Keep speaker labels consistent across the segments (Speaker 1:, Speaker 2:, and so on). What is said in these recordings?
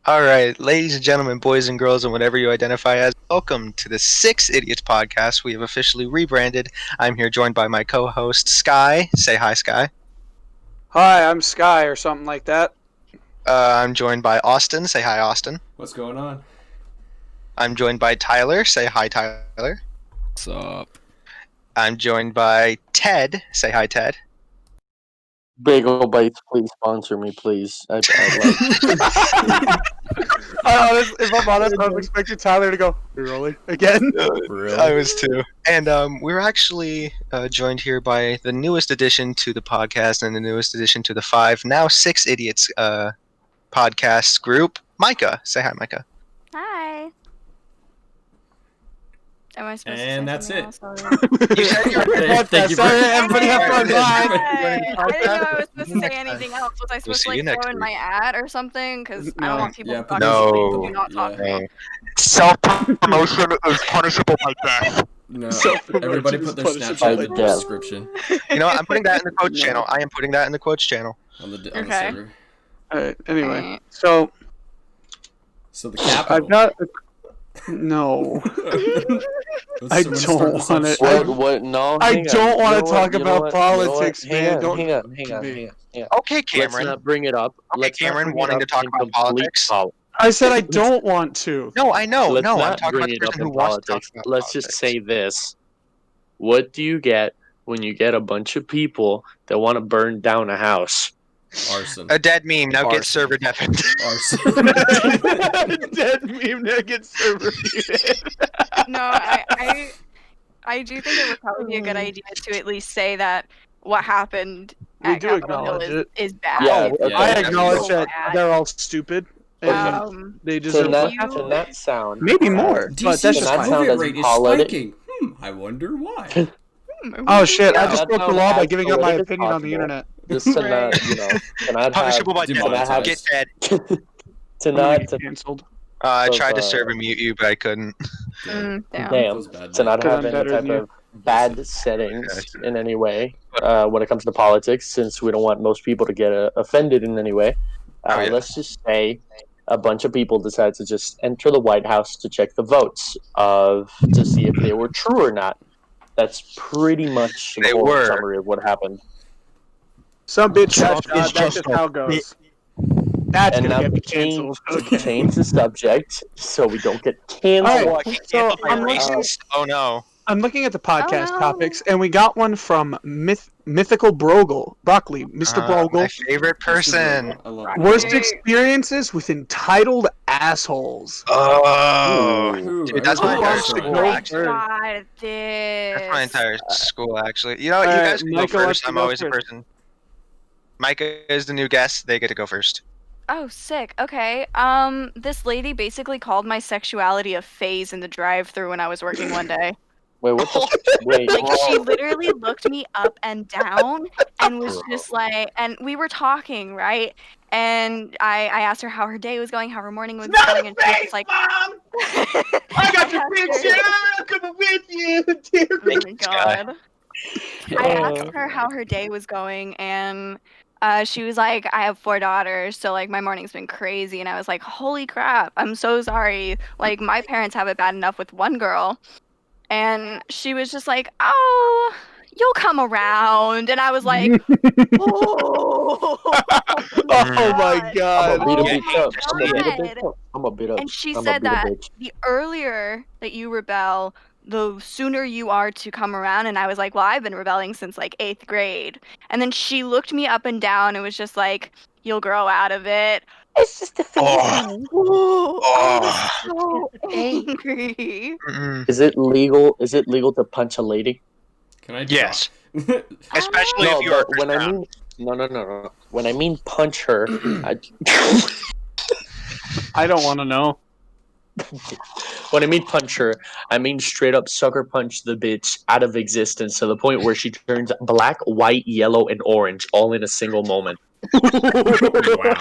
Speaker 1: All right, ladies and gentlemen, boys and girls, and whatever you identify as, welcome to the Six Idiots podcast. We have officially rebranded. I'm here joined by my co-host, Sky. Say hi, Sky.
Speaker 2: Hi, I'm Sky or something like that.
Speaker 1: I'm joined by Austin. Say hi, Austin.
Speaker 3: What's going on?
Speaker 1: I'm joined by Tyler. Say hi, Tyler.
Speaker 4: What's up?
Speaker 1: I'm joined by Ted. Say hi, Ted.
Speaker 5: Bagel Bites, please sponsor me, please. I'd
Speaker 2: If I'm honest, I was expecting Tyler to go, really? Again?
Speaker 3: Really?
Speaker 1: I was too. And we're actually joined here by the newest addition to the podcast and the newest addition to the now Six Idiots podcast group, Micha. Say hi, Micha.
Speaker 6: Hi. Am I supposed
Speaker 3: And
Speaker 6: to
Speaker 3: that's
Speaker 6: say
Speaker 3: it.
Speaker 6: something else?
Speaker 1: You said you were
Speaker 3: Thank you for
Speaker 2: Sorry, everybody have fun. Bye.
Speaker 6: I didn't know I was supposed to say
Speaker 1: Next time.
Speaker 6: anything else. Was I supposed
Speaker 1: see
Speaker 6: to
Speaker 1: you next
Speaker 6: throw in
Speaker 1: week.
Speaker 6: my ad or something? Because I
Speaker 2: No.
Speaker 6: don't want people
Speaker 3: Yeah,
Speaker 6: to talk
Speaker 1: no.
Speaker 6: to me. Do not talk to me.
Speaker 1: Self-promotion is punishable by death.
Speaker 3: No,
Speaker 2: Self-promotion
Speaker 3: everybody
Speaker 2: is
Speaker 3: put their
Speaker 2: punishable
Speaker 3: Snapchat in
Speaker 5: by
Speaker 3: the
Speaker 5: death.
Speaker 3: description
Speaker 1: You know what? I'm putting that in the quotes
Speaker 2: No.
Speaker 1: channel. I am putting that in the quotes channel.
Speaker 3: on the
Speaker 6: Okay.
Speaker 3: server.
Speaker 2: Alright, anyway.
Speaker 6: Alright.
Speaker 2: So,
Speaker 3: So the
Speaker 2: I've
Speaker 3: capital.
Speaker 2: got... No. I don't want it.
Speaker 5: What? No.
Speaker 2: I
Speaker 5: hang on.
Speaker 2: don't want
Speaker 5: You
Speaker 2: to
Speaker 5: know
Speaker 2: talk
Speaker 5: what? You know
Speaker 2: about
Speaker 5: what?
Speaker 2: politics,
Speaker 5: You know what?
Speaker 2: man. Don't...
Speaker 5: Hang on.
Speaker 1: Okay,
Speaker 5: Let's
Speaker 1: Cameron.
Speaker 5: not bring it up.
Speaker 1: Okay,
Speaker 5: Let's not
Speaker 1: Cameron,
Speaker 5: bring it
Speaker 1: wanting
Speaker 5: up
Speaker 1: to talk
Speaker 5: in
Speaker 1: about
Speaker 5: complete
Speaker 1: politics?
Speaker 2: I said I don't want to.
Speaker 1: No, I know.
Speaker 5: Let's
Speaker 1: No, I'm
Speaker 5: not
Speaker 1: talking about
Speaker 5: bring
Speaker 1: the
Speaker 5: it up
Speaker 1: person who
Speaker 5: in
Speaker 1: wants to talk
Speaker 5: politics.
Speaker 1: about
Speaker 5: Let's
Speaker 1: politics.
Speaker 5: just say this. What do you get when you get a bunch of people that want to burn down a house?
Speaker 3: Arson.
Speaker 1: A dead meme. Now get
Speaker 5: Arson.
Speaker 1: server deafened.
Speaker 3: Arson.
Speaker 2: Dead meme nuggets server.
Speaker 6: No, I do think it would probably be a good idea to at least say that what happened
Speaker 2: We
Speaker 6: at
Speaker 2: do
Speaker 6: Capitol Hill
Speaker 2: acknowledge it.
Speaker 6: is bad.
Speaker 5: Yeah,
Speaker 6: It's
Speaker 3: yeah,
Speaker 2: I
Speaker 3: yeah.
Speaker 2: acknowledge
Speaker 6: so
Speaker 2: that
Speaker 6: bad.
Speaker 2: they're all stupid. And they
Speaker 5: To
Speaker 2: deserve
Speaker 5: not,
Speaker 2: what happened.
Speaker 5: to not sound.
Speaker 2: Maybe more, but that's
Speaker 3: DC's
Speaker 2: just
Speaker 5: not
Speaker 2: fine.
Speaker 5: sound
Speaker 3: COVID
Speaker 5: as
Speaker 3: rate is
Speaker 5: politic-
Speaker 3: spiking. I wonder why.
Speaker 2: Oh shit! I
Speaker 5: Yeah,
Speaker 2: just
Speaker 5: that's
Speaker 2: broke the
Speaker 5: how
Speaker 2: law by
Speaker 5: as
Speaker 2: giving up my
Speaker 5: politic as
Speaker 2: opinion on the
Speaker 5: possible.
Speaker 2: internet.
Speaker 5: Just to
Speaker 6: Right.
Speaker 5: not, to not have,
Speaker 1: Punishable by death.
Speaker 3: Demonetized.
Speaker 1: Get dead.
Speaker 5: to
Speaker 2: I'm gonna
Speaker 5: not,
Speaker 2: get
Speaker 5: to,
Speaker 2: canceled.
Speaker 1: I
Speaker 5: Of,
Speaker 1: tried to server mute you, but I couldn't.
Speaker 6: Damn.
Speaker 5: damn,
Speaker 3: Feels bad,
Speaker 5: to not
Speaker 2: Because
Speaker 5: have
Speaker 2: I'm
Speaker 5: any
Speaker 2: better
Speaker 5: type
Speaker 2: than you.
Speaker 5: of bad settings in any way when it comes to politics, since we don't want most people to get offended in any way.
Speaker 1: Oh, yeah.
Speaker 5: Let's just say a bunch of people decide to just enter the White House to check the votes to see if they were true or not. That's pretty much the
Speaker 1: They
Speaker 5: whole
Speaker 1: were.
Speaker 5: summary of what happened.
Speaker 2: Some bitch got
Speaker 1: Trump
Speaker 2: shot.
Speaker 1: is
Speaker 2: That's
Speaker 1: just
Speaker 2: just how it goes. That's
Speaker 5: And
Speaker 2: gonna
Speaker 5: now
Speaker 2: get me
Speaker 5: to
Speaker 2: canceled.
Speaker 5: change,
Speaker 2: Okay.
Speaker 5: change the subject so we don't get canceled.
Speaker 2: Alright,
Speaker 1: Oh, I get
Speaker 2: so
Speaker 1: canceled by
Speaker 2: I'm looking-
Speaker 1: racist? Oh no.
Speaker 2: I'm looking at the podcast
Speaker 6: no.
Speaker 2: topics, and we got one from Mythical Broccoli, Mr.
Speaker 1: My
Speaker 2: Brogle.
Speaker 1: favorite person.
Speaker 3: I love
Speaker 6: Right.
Speaker 3: it.
Speaker 2: Worst experiences with entitled assholes.
Speaker 1: Oh.
Speaker 3: Ooh,
Speaker 1: Dude, that's
Speaker 3: I
Speaker 1: my
Speaker 3: love
Speaker 1: entire
Speaker 3: that
Speaker 1: school,
Speaker 3: story.
Speaker 1: actually.
Speaker 6: God, this.
Speaker 1: That's my entire school, actually. You know what? You
Speaker 2: Alright,
Speaker 1: guys can
Speaker 2: Michael,
Speaker 1: go
Speaker 2: let's
Speaker 1: first. I'm
Speaker 2: go
Speaker 1: always the
Speaker 2: first.
Speaker 1: person. Micah is the new guest. They get to go first.
Speaker 6: Oh, sick. Okay. This lady basically called my sexuality a phase in the drive-through when I was working one day.
Speaker 5: Wait, what the? Wait,
Speaker 6: Like, she literally looked me up and down and was just like, and we were talking, right? And I asked her how her day was going, how her morning was going, and she was just like,
Speaker 2: Mom! I got your picture! I'm coming with you! Dear
Speaker 6: Oh my god. I asked
Speaker 5: Uh,
Speaker 6: her how her day was going, and she was like, I have 4 daughters, so like my morning's been crazy. And I was like, holy crap, I'm so sorry. Like, my parents have it bad enough with one girl. And she was just like, oh, you'll come around. And I was like, oh,
Speaker 2: Oh my
Speaker 5: I'm
Speaker 2: god.
Speaker 5: gonna beat a
Speaker 1: Yeah,
Speaker 5: bitch up. I'm gonna beat a
Speaker 6: God.
Speaker 5: bitch up. I'm gonna beat up.
Speaker 6: And she
Speaker 5: I'm
Speaker 6: said
Speaker 5: gonna
Speaker 6: that
Speaker 5: beat a bitch.
Speaker 6: the earlier that you rebel, the sooner you are to come around. And I was like, well, I've been rebelling since like 8th grade. And then she looked me up and down and was just like, you'll grow out of it. It's just a phase.
Speaker 1: Oh.
Speaker 6: I was so angry.
Speaker 1: Mm-mm.
Speaker 5: Is it legal? Is it legal to punch a lady?
Speaker 3: Can I?
Speaker 1: Yes.
Speaker 3: talk?
Speaker 1: Especially
Speaker 5: No,
Speaker 1: if you are
Speaker 5: but when I mean no. When I mean punch her,
Speaker 2: I don't want to know.
Speaker 5: when I mean punch her, I mean straight up sucker punch the bitch out of existence to the point where she turns black, white, yellow, and orange all in a single moment.
Speaker 3: Wow.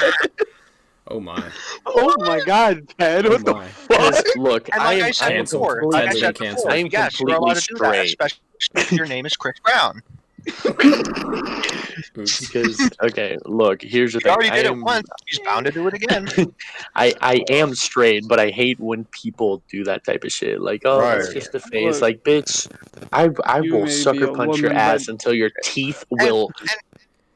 Speaker 3: Oh my.
Speaker 2: Oh my god, Ted,
Speaker 3: Oh
Speaker 2: what the
Speaker 3: my.
Speaker 5: Because look,
Speaker 1: And
Speaker 5: I
Speaker 1: like
Speaker 5: am
Speaker 1: I said
Speaker 3: canceled.
Speaker 1: before, like I
Speaker 3: Completely
Speaker 1: said
Speaker 3: canceled.
Speaker 1: before,
Speaker 5: I am
Speaker 1: yes, you're allowed to do that,
Speaker 5: completely
Speaker 1: especially if your name is Chris Brown.
Speaker 3: Oops.
Speaker 5: Because okay, look, here's the
Speaker 1: He
Speaker 5: thing.
Speaker 1: already
Speaker 5: I
Speaker 1: did it
Speaker 5: am
Speaker 1: once. He's bound to do it again.
Speaker 5: I am straight, but I hate when people do that type of shit. Like, oh, that's
Speaker 1: Right.
Speaker 5: just a phase.
Speaker 2: Look,
Speaker 5: Like, bitch, I
Speaker 2: you
Speaker 5: will
Speaker 2: may be
Speaker 5: sucker
Speaker 2: a
Speaker 5: punch your
Speaker 2: woman,
Speaker 5: ass
Speaker 2: but
Speaker 5: until your teeth will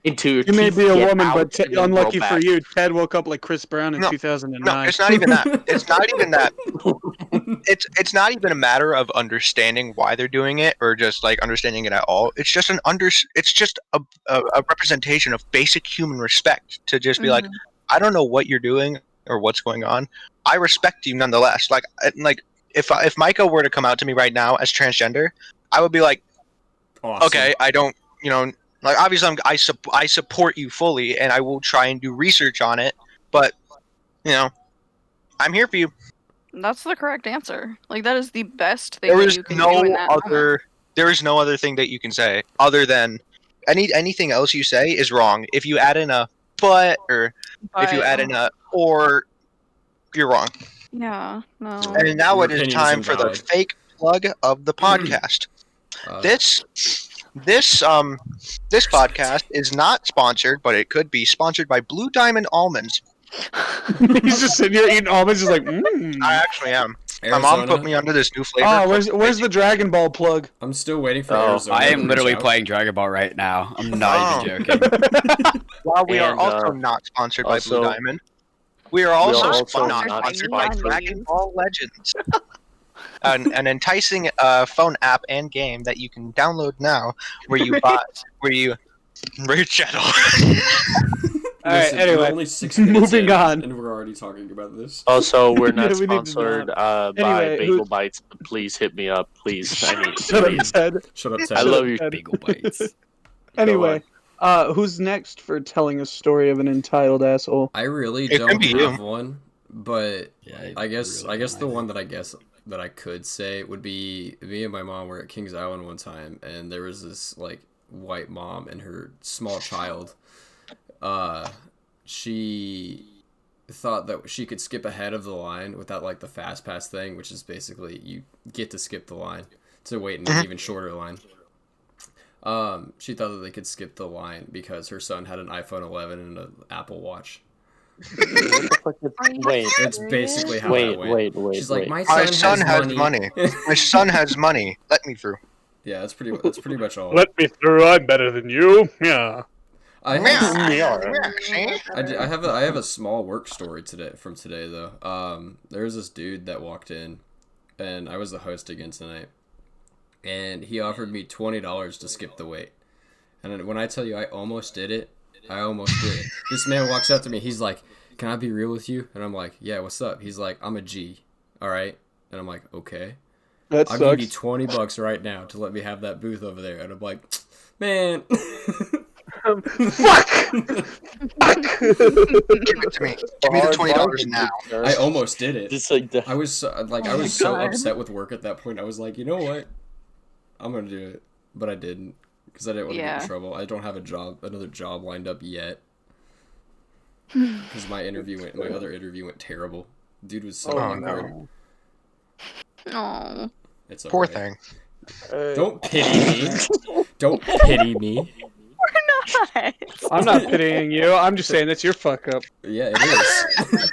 Speaker 5: into your
Speaker 2: you may
Speaker 5: teeth
Speaker 2: be a
Speaker 5: get
Speaker 2: woman,
Speaker 5: out
Speaker 2: but
Speaker 5: and then grow
Speaker 2: unlucky for
Speaker 5: back.
Speaker 2: you, Ted woke up like Chris Brown in
Speaker 1: No,
Speaker 2: 2009.
Speaker 1: it's not even that. It's not even that. It's not even a matter of understanding why they're doing it or just like understanding it at all. It's just it's just a representation of basic human respect to just be like,
Speaker 6: Mhm.
Speaker 1: I don't know what you're doing or what's going on. I respect you nonetheless. Like if Micah were to come out to me right now as transgender, I would be like,
Speaker 3: Awesome.
Speaker 1: okay, I don't, like obviously I support you fully and I will try and do research on it, but I'm here for you.
Speaker 6: That's the correct answer. Like that is the best thing
Speaker 1: There
Speaker 6: that
Speaker 1: is
Speaker 6: you can do in
Speaker 1: no
Speaker 6: that moment.
Speaker 1: other thing that you can say other than anything else you say is wrong. If you add in a but or if you
Speaker 6: But
Speaker 1: add in a or, you're wrong.
Speaker 6: yeah, no.
Speaker 1: And now
Speaker 3: Your
Speaker 1: it is
Speaker 3: opinion is
Speaker 1: time for the
Speaker 3: invalid.
Speaker 1: fake plug of the podcast.
Speaker 3: Uh,
Speaker 1: This this podcast is not sponsored, but it could be sponsored by Blue Diamond Almonds.
Speaker 2: He's just sitting here eating almonds, just like,
Speaker 1: I actually am. My
Speaker 3: Arizona.
Speaker 1: mom put me under this new flavor.
Speaker 2: Oh, where's the Dragon Ball plug?
Speaker 3: I'm still waiting for
Speaker 5: Oh,
Speaker 3: Arizona.
Speaker 4: I
Speaker 3: to
Speaker 4: am
Speaker 3: reach
Speaker 4: literally
Speaker 3: out.
Speaker 4: playing Dragon Ball right now. I'm not even joking.
Speaker 1: While we are
Speaker 5: And,
Speaker 1: also not sponsored by Blue
Speaker 5: also-
Speaker 1: Diamond, we are also
Speaker 5: also
Speaker 1: not
Speaker 5: not
Speaker 1: sponsored by
Speaker 6: sponsored by
Speaker 1: Dragon
Speaker 6: Yandees.
Speaker 1: Ball Legends. An enticing phone app and game that you can download now, where you channel.
Speaker 2: All right,
Speaker 3: Listen,
Speaker 2: anyway,
Speaker 3: we're only 6 minutes
Speaker 2: moving
Speaker 3: in,
Speaker 2: on.
Speaker 3: and we're already talking about this.
Speaker 5: Also, we're
Speaker 2: Yeah,
Speaker 5: not
Speaker 2: we need to
Speaker 5: sponsored
Speaker 2: not.
Speaker 5: by
Speaker 2: Anyway,
Speaker 5: Bagel Bites. Please hit me up, please. I need
Speaker 2: Shut up,
Speaker 5: please.
Speaker 2: Ted.
Speaker 3: Shut up, Ted.
Speaker 5: I love you.
Speaker 4: Bagel bites.
Speaker 2: Anyway, who's next for telling a story of an entitled asshole?
Speaker 3: I really
Speaker 1: It
Speaker 3: don't
Speaker 1: could be
Speaker 3: have
Speaker 1: you.
Speaker 3: one, but
Speaker 4: Yeah,
Speaker 3: I guess the one
Speaker 4: that.
Speaker 3: that I could say would be me and my mom were at Kings Island one time, and there was this like white mom and her small child. She thought that she could skip ahead of the line without like the fast pass thing, which is basically you get to skip the line to wait in an even shorter line. She thought that they could skip the line because her son had an iPhone 11 and an Apple Watch.
Speaker 5: Wait,
Speaker 3: That's basically how that went.
Speaker 5: wait.
Speaker 3: She's like, my
Speaker 1: My
Speaker 3: son,
Speaker 1: son
Speaker 3: has
Speaker 1: has
Speaker 3: money.
Speaker 1: My son has money. Let me through.
Speaker 3: Yeah, that's pretty much all.
Speaker 2: Let me through. I'm better than you. Yeah.
Speaker 3: I have
Speaker 1: See?
Speaker 3: I have a small work story from today though. There was this dude that walked in, and I was the host again tonight, and he offered me $20 to skip the wait. And when I tell you I almost did it, I almost did it. This man walks up to me. He's like, "Can I be real with you?" And I'm like, "Yeah, what's up?" He's like, "I'm a G, all right." And I'm like, "Okay,
Speaker 2: That
Speaker 3: I'll give you
Speaker 2: sucks.
Speaker 3: $20 right now to let me have that booth over there." And I'm like, "Man."
Speaker 2: Fuck!
Speaker 1: Give it to me. Give me the $20 now.
Speaker 3: I almost did it.
Speaker 5: Just like the
Speaker 3: I was so, like, I
Speaker 6: Oh my
Speaker 3: was so
Speaker 6: God.
Speaker 3: upset with work at that point. I was like, you know what? I'm gonna do it, but I didn't because I didn't want to get
Speaker 6: Yeah.
Speaker 3: in trouble. I don't have another job lined up yet because my other interview went terrible. Dude was so
Speaker 2: Oh,
Speaker 3: awkward.
Speaker 2: no.
Speaker 6: Oh.
Speaker 3: It's
Speaker 1: Poor
Speaker 3: alright.
Speaker 1: thing.
Speaker 3: Don't pity me. Don't pity me.
Speaker 6: We're not.
Speaker 2: I'm not pitying you. I'm just saying that's your fuck up.
Speaker 3: Yeah, it is.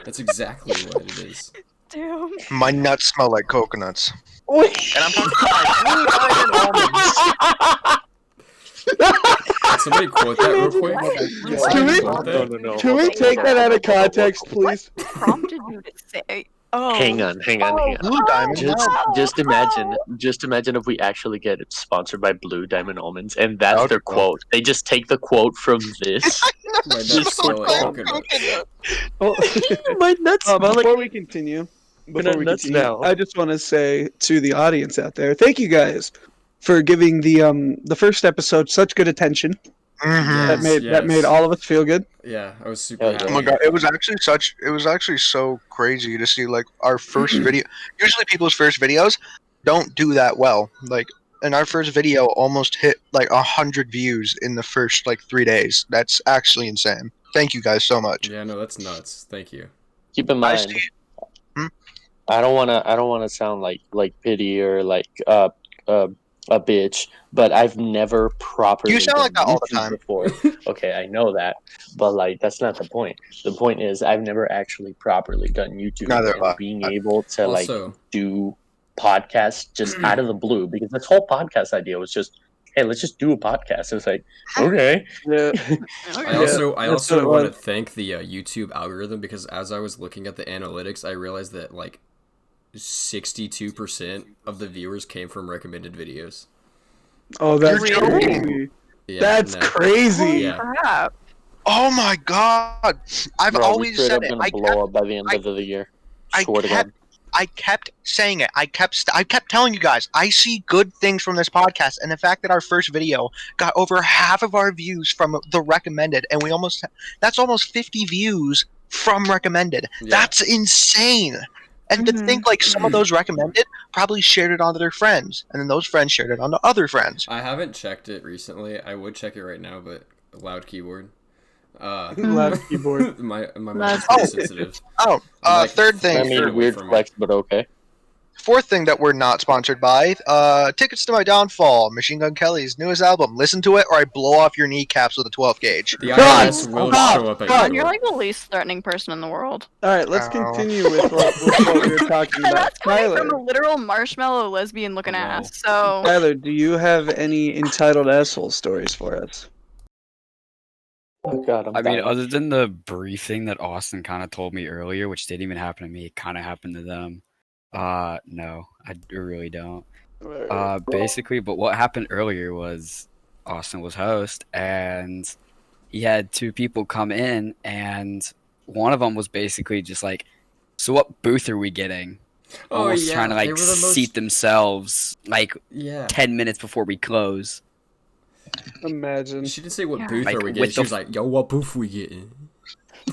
Speaker 3: That's exactly what it is.
Speaker 6: Damn.
Speaker 1: My nuts smell like coconuts.
Speaker 2: Wait.
Speaker 1: And I'm talking about Blue Diamond almonds.
Speaker 3: Can somebody quote that real quick?
Speaker 2: Can
Speaker 3: somebody
Speaker 2: we-
Speaker 3: quote that?
Speaker 5: no.
Speaker 2: Can we take that out of context, please?
Speaker 6: What prompted you to say? Oh.
Speaker 5: Hang on.
Speaker 1: Blue Diamond.
Speaker 5: Just imagine if we actually get it sponsored by Blue Diamond Almonds, and that's
Speaker 1: That
Speaker 5: their
Speaker 1: would be
Speaker 5: quote. They just take the quote from this.
Speaker 3: My nuts
Speaker 5: Just
Speaker 3: smell like
Speaker 5: so
Speaker 3: coconut.
Speaker 2: Well,
Speaker 5: My nuts smell like
Speaker 2: before we continue, I just want to say to the audience out there, thank you guys for giving the first episode such good attention.
Speaker 1: Mhm.
Speaker 2: That made all of us feel good.
Speaker 3: Yeah, I was super
Speaker 5: Oh my
Speaker 3: happy.
Speaker 1: Oh my god, it was actually so crazy to see like our first video. Usually people's first videos don't do that well. Like, and our first video almost hit like 100 views in the first like 3 days. That's actually insane. Thank you guys so much.
Speaker 3: Yeah, no, that's nuts. Thank you.
Speaker 5: Keep in
Speaker 1: I
Speaker 5: mind,
Speaker 1: see.
Speaker 5: I don't wanna sound like pity or like a bitch, but I've never properly
Speaker 1: You sound
Speaker 5: done
Speaker 1: like that all the
Speaker 5: YouTube
Speaker 1: time.
Speaker 5: before. Okay, I know that, but like that's not the point. The point is I've never actually properly done YouTube,
Speaker 1: Neither have I.
Speaker 5: and being able to
Speaker 3: Also-
Speaker 5: like do podcasts just out of the blue, because this whole podcast idea was just, hey, let's just do a podcast. It was like, okay.
Speaker 2: Yeah.
Speaker 3: I also
Speaker 2: that's what it
Speaker 3: want to
Speaker 2: was.
Speaker 3: thank the YouTube algorithm, because as I was looking at the analytics, I realized that like 62% of the viewers came from recommended videos.
Speaker 2: Oh, that's
Speaker 1: You're
Speaker 2: crazy.
Speaker 3: Yeah,
Speaker 2: That's
Speaker 3: no.
Speaker 2: crazy.
Speaker 6: Holy
Speaker 3: Yeah.
Speaker 6: crap.
Speaker 1: Oh my god! I've
Speaker 5: Bro, we
Speaker 1: always
Speaker 5: straight
Speaker 1: said
Speaker 5: up
Speaker 1: it.
Speaker 5: gonna blow up by the end of the year. Swear to God.
Speaker 1: I kept saying it. I kept telling you guys. I see good things from this podcast, and the fact that our first video got over half of our views from the recommended, and that's almost 50 views from recommended.
Speaker 3: Yeah.
Speaker 1: That's insane. And to think like some of those recommended probably shared it onto their friends, and then those friends shared it onto other friends.
Speaker 3: I haven't checked it recently. I would check it right now, but loud keyboard.
Speaker 2: Loud keyboard.
Speaker 3: my mic
Speaker 6: That's-
Speaker 3: is pretty sensitive.
Speaker 1: Oh,
Speaker 3: I'm like
Speaker 1: third
Speaker 5: I
Speaker 1: thing.
Speaker 3: third
Speaker 5: mean,
Speaker 3: away
Speaker 5: weird
Speaker 3: from it.
Speaker 5: flex, but okay.
Speaker 1: Fourth thing that we're not sponsored by, Tickets to My Downfall, Machine Gun Kelly's newest album. Listen to it or I blow off your kneecaps with a 12 gauge.
Speaker 3: The
Speaker 2: God,
Speaker 3: IRS will
Speaker 2: God,
Speaker 3: show up at
Speaker 2: God.
Speaker 3: your
Speaker 6: You're
Speaker 3: door.
Speaker 6: like the least threatening person in the world.
Speaker 2: All right, let's
Speaker 1: Oh.
Speaker 2: continue with what we were talking
Speaker 6: And
Speaker 2: about.
Speaker 6: that's coming from
Speaker 2: Tyler,
Speaker 6: a literal marshmallow lesbian looking
Speaker 4: Hello.
Speaker 6: ass. So
Speaker 2: Tyler, do you have any entitled asshole stories for us?
Speaker 5: Oh God, I'm
Speaker 4: I mean,
Speaker 5: dying.
Speaker 4: other than the brief thing that Austin kind of told me earlier, which didn't even happen to me, it kind of happened to them. No, I really don't. Basically, but what happened earlier was Austin was host, and he had two people come in, and one of them was basically just like, "So what booth are we getting?"
Speaker 3: Oh
Speaker 4: Almost
Speaker 3: yeah,
Speaker 4: trying to
Speaker 3: they
Speaker 4: like
Speaker 3: were the most.
Speaker 4: seat themselves like
Speaker 3: Yeah.
Speaker 4: 10 minutes before we close.
Speaker 2: Imagine.
Speaker 3: She didn't say what
Speaker 6: Yeah.
Speaker 3: booth
Speaker 4: Like,
Speaker 3: are we
Speaker 4: with
Speaker 3: getting.
Speaker 4: the
Speaker 3: She was like, "Yo, what booth we getting?"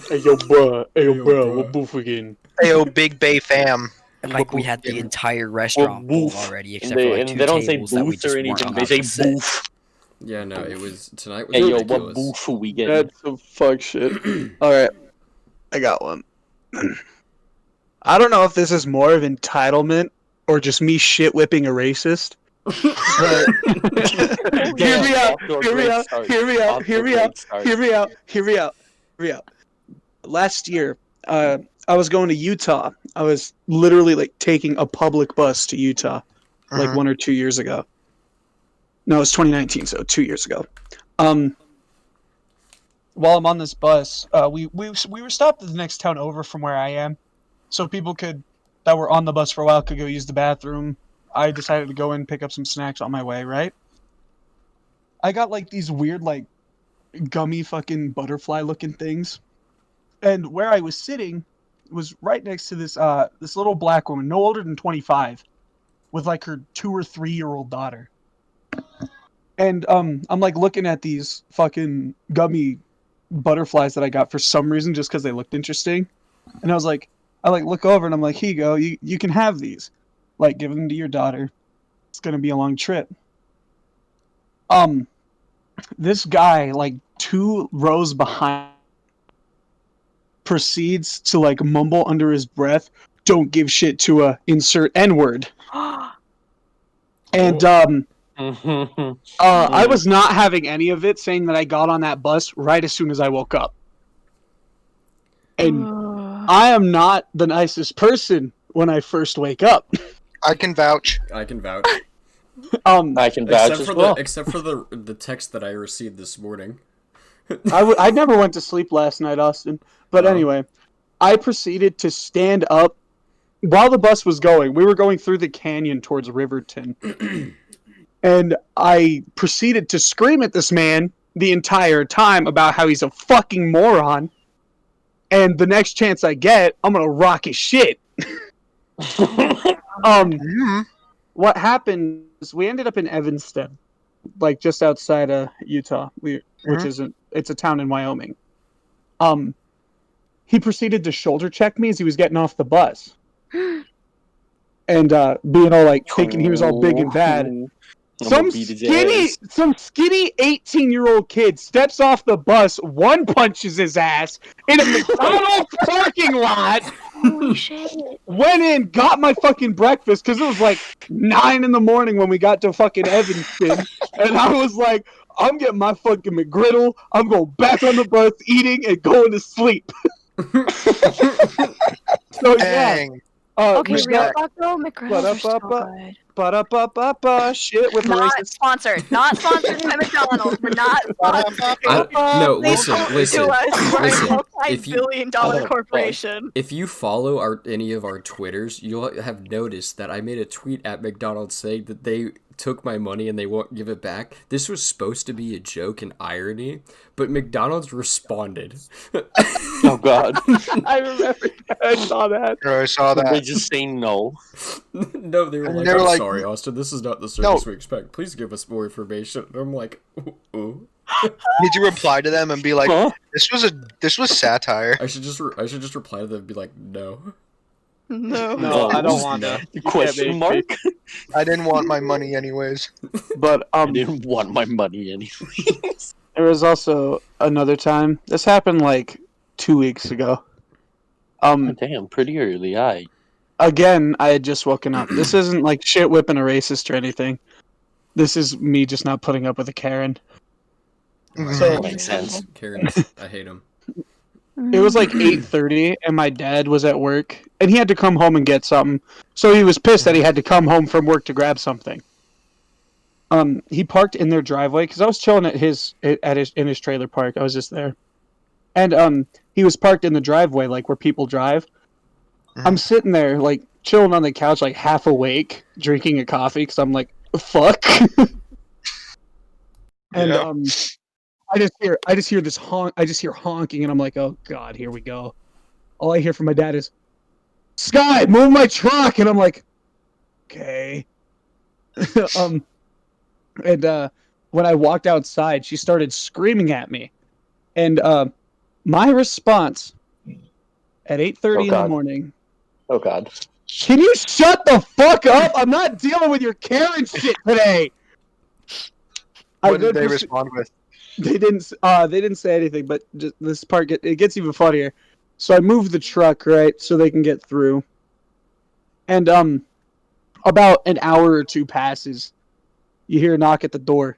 Speaker 5: Hey yo, bro. Hey
Speaker 3: yo, bro, what
Speaker 5: booth again?
Speaker 1: Ayo, Big Bay fam.
Speaker 4: And like we had the
Speaker 1: Yeah.
Speaker 4: entire restaurant full
Speaker 5: booth.
Speaker 4: already,
Speaker 5: And
Speaker 4: except for like two
Speaker 5: they don't say
Speaker 4: tables that we
Speaker 5: booth
Speaker 4: just
Speaker 5: or
Speaker 4: weren't
Speaker 5: anything. They
Speaker 4: allowed
Speaker 5: say
Speaker 4: to sit.
Speaker 5: booth.
Speaker 3: Yeah, no, it was tonight was
Speaker 5: Hey yo,
Speaker 3: ridiculous.
Speaker 5: what booth are we getting?
Speaker 2: That's some fuck shit. All right, I got one. I don't know if this is more of entitlement or just me shit whipping a racist. But hear me out. Hear me out. Hear me out. Hear me out. Hear me out. Hear me out. Hear me out. Last year, I was going to Utah. I was literally like taking a public bus to Utah, like
Speaker 1: Mhm.
Speaker 2: 1 or 2 years ago. No, it was 2019, so 2 years ago. While I'm on this bus, we were stopped at the next town over from where I am, so people that were on the bus for a while could go use the bathroom. I decided to go in and pick up some snacks on my way. Right, I got like these weird like gummy fucking butterfly looking things, and where I was sitting was right next to this this little black woman, no older than 25, with like her 2 or 3-year-old daughter. And I'm like looking at these fucking gummy butterflies that I got for some reason, just because they looked interesting. And I look over and I'm like, here you go, you can have these. Like, give them to your daughter. It's gonna be a long trip. This guy, like 2 rows behind, proceeds to like mumble under his breath, "Don't give shit to a insert N-word." And I was not having any of it, saying that I got on that bus right as soon as I woke up. And I am not the nicest person when I first wake up.
Speaker 1: I can vouch.
Speaker 3: I can vouch.
Speaker 5: I can vouch as well.
Speaker 3: Except for the text that I received this morning.
Speaker 2: I never went to sleep last night, Austin. But anyway, I proceeded to stand up while the bus was going. We were going through the canyon towards Riverton. And I proceeded to scream at this man the entire time about how he's a fucking moron. And the next chance I get, I'm gonna rock his shit. What happened is we ended up in Evanston, like just outside of Utah, which it's a town in Wyoming. He proceeded to shoulder check me as he was getting off the bus. And being all like thinking he was all big and bad. Some skinny 18-year-old kid steps off the bus, one punches his ass in a McDonald's parking lot,
Speaker 6: Holy shit.
Speaker 2: Went in, got my fucking breakfast, because it was like 9 in the morning when we got to fucking Evanston. And I was like, I'm getting my fucking McGriddle. I'm going back on the bus, eating and going to sleep. So, yeah.
Speaker 1: Dang.
Speaker 6: Okay, real
Speaker 1: respect.
Speaker 6: talk though, McGriddles are so good.
Speaker 2: Ba-da-ba-ba-ba. Shit with
Speaker 6: Not
Speaker 2: racist.
Speaker 6: sponsored. Not sponsored by McDonald's. We're not sponsored.
Speaker 3: No,
Speaker 6: Please
Speaker 3: listen,
Speaker 6: don't sue
Speaker 3: listen,
Speaker 6: us. We're
Speaker 3: listen.
Speaker 6: a multi-billion-dollar corporation.
Speaker 3: If you follow any of our Twitters, you'll have noticed that I made a tweet at McDonald's saying that they took my money and they won't give it back. This was supposed to be a joke and irony, but McDonald's responded.
Speaker 5: Oh God.
Speaker 2: I remember. I saw that.
Speaker 1: I saw
Speaker 5: They
Speaker 1: that.
Speaker 5: just say no.
Speaker 3: No, they were
Speaker 1: And
Speaker 3: like,
Speaker 1: they were
Speaker 3: I'm
Speaker 1: like-
Speaker 3: sorry, Austin, this is not the service we expect. Please give us more information. And I'm like, ooh.
Speaker 1: Did you reply to them and be like,
Speaker 5: Huh?
Speaker 1: this was satire?
Speaker 3: I should just reply to them and be like, no.
Speaker 6: No.
Speaker 2: No, I don't want
Speaker 3: No.
Speaker 2: to. You can't
Speaker 5: Question
Speaker 2: make
Speaker 5: mark?
Speaker 2: me.
Speaker 1: I didn't want my money anyways.
Speaker 2: But
Speaker 5: I didn't want my money anyway.
Speaker 2: there was also another time. This happened like 2 weeks ago.
Speaker 5: Damn, pretty early.
Speaker 2: Again, I had just woken up. This isn't like shit whipping a racist or anything. This is me just not putting up with a Karen.
Speaker 1: So-
Speaker 5: Makes sense.
Speaker 3: Karen, I hate him.
Speaker 2: It was like 8:30, and my dad was at work, and he had to come home and get something. So he was pissed that he had to come home from work to grab something. He parked in their driveway because I was chilling in his trailer park. I was just there, and he was parked in the driveway, like where people drive. I'm sitting there, like chilling on the couch, like half awake, drinking a coffee because I'm like, fuck. And
Speaker 1: Yeah.
Speaker 2: I just hear this honk. I just hear honking, and I'm like, oh god, here we go. All I hear from my dad is, "Sky, move my truck," and I'm like, okay. And when I walked outside, she started screaming at me, and my response at 8:30 in the
Speaker 5: God.
Speaker 2: morning.
Speaker 5: Oh God.
Speaker 2: Can you shut the fuck up? I'm not dealing with your Karen shit today.
Speaker 1: What did they respond with?
Speaker 2: They didn't say anything, but just this part it gets even funnier. So I moved the truck, right, so they can get through. And about an hour or two passes. You hear a knock at the door.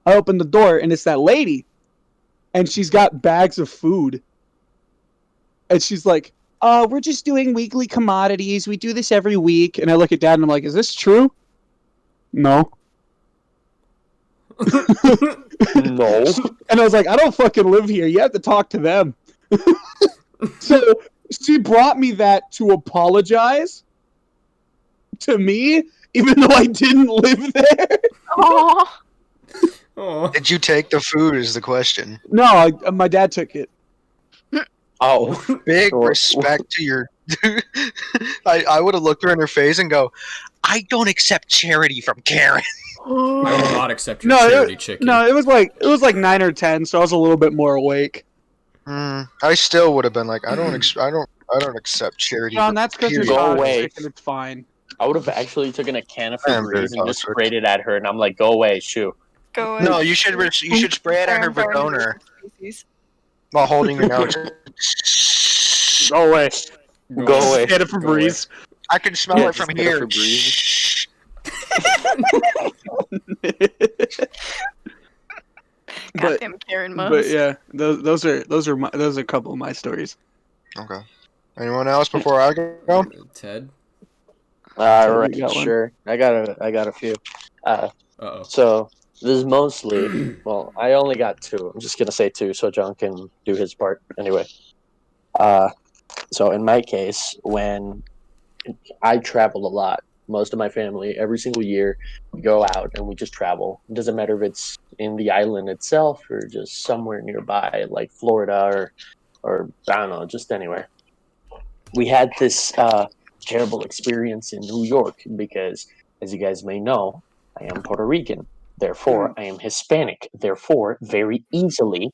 Speaker 2: I open the door and it's that lady. And she's got bags of food. And she's like, we're just doing weekly commodities. We do this every week. And I look at Dad and I'm like, is this true? No.
Speaker 5: No.
Speaker 2: And I was like, I don't fucking live here. You have to talk to them. So she brought me that to apologize to me, even though I didn't live there.
Speaker 6: Aw.
Speaker 3: Oh.
Speaker 1: Did you take the food is the question.
Speaker 2: No, my dad took it.
Speaker 5: Oh.
Speaker 1: Big
Speaker 5: Well,
Speaker 1: respect to your... I would have looked her in her face and go, I don't accept charity from Karen.
Speaker 3: I will not accept your
Speaker 2: No,
Speaker 3: charity chicken.
Speaker 2: No, it was like 9 or 10, so I was a little bit more awake.
Speaker 1: I still would have been like, I don't accept charity.
Speaker 2: John, that's because you're
Speaker 1: period.
Speaker 5: Go
Speaker 2: toxic
Speaker 5: away.
Speaker 2: and it's fine.
Speaker 5: I would have actually taken a can of
Speaker 1: I am very
Speaker 5: Febreze and just
Speaker 1: toxic.
Speaker 5: sprayed it at her, and I'm like, "Go away, shoo."
Speaker 6: Go
Speaker 1: No,
Speaker 6: away.
Speaker 1: you should spray it at her
Speaker 6: Karen burned
Speaker 1: vagina
Speaker 6: species.
Speaker 1: while holding your nose.
Speaker 2: Go away.
Speaker 5: Go away.
Speaker 2: Get it for
Speaker 3: Go away.
Speaker 2: Breeze.
Speaker 1: I can smell
Speaker 5: Yeah,
Speaker 1: it from
Speaker 5: just get it
Speaker 1: here.
Speaker 5: for Breeze.
Speaker 6: Goddamn Karen
Speaker 2: But
Speaker 6: Moss.
Speaker 2: yeah, those are a couple of my stories.
Speaker 1: Okay. Anyone else before I go?
Speaker 3: Ted?
Speaker 2: So
Speaker 5: Right,
Speaker 2: you got one?
Speaker 5: sure. I got a few.
Speaker 3: Uh-oh.
Speaker 5: So this is mostly. Well, I only got two. I'm just gonna say two, so John can do his part. Anyway. So in my case, when I travel a lot, most of my family, every single year, we go out and we just travel. It doesn't matter if it's in the island itself or just somewhere nearby, like Florida or I don't know, just anywhere. We had this terrible experience in New York because, as you guys may know, I am Puerto Rican. Therefore, I am Hispanic. Therefore, very easily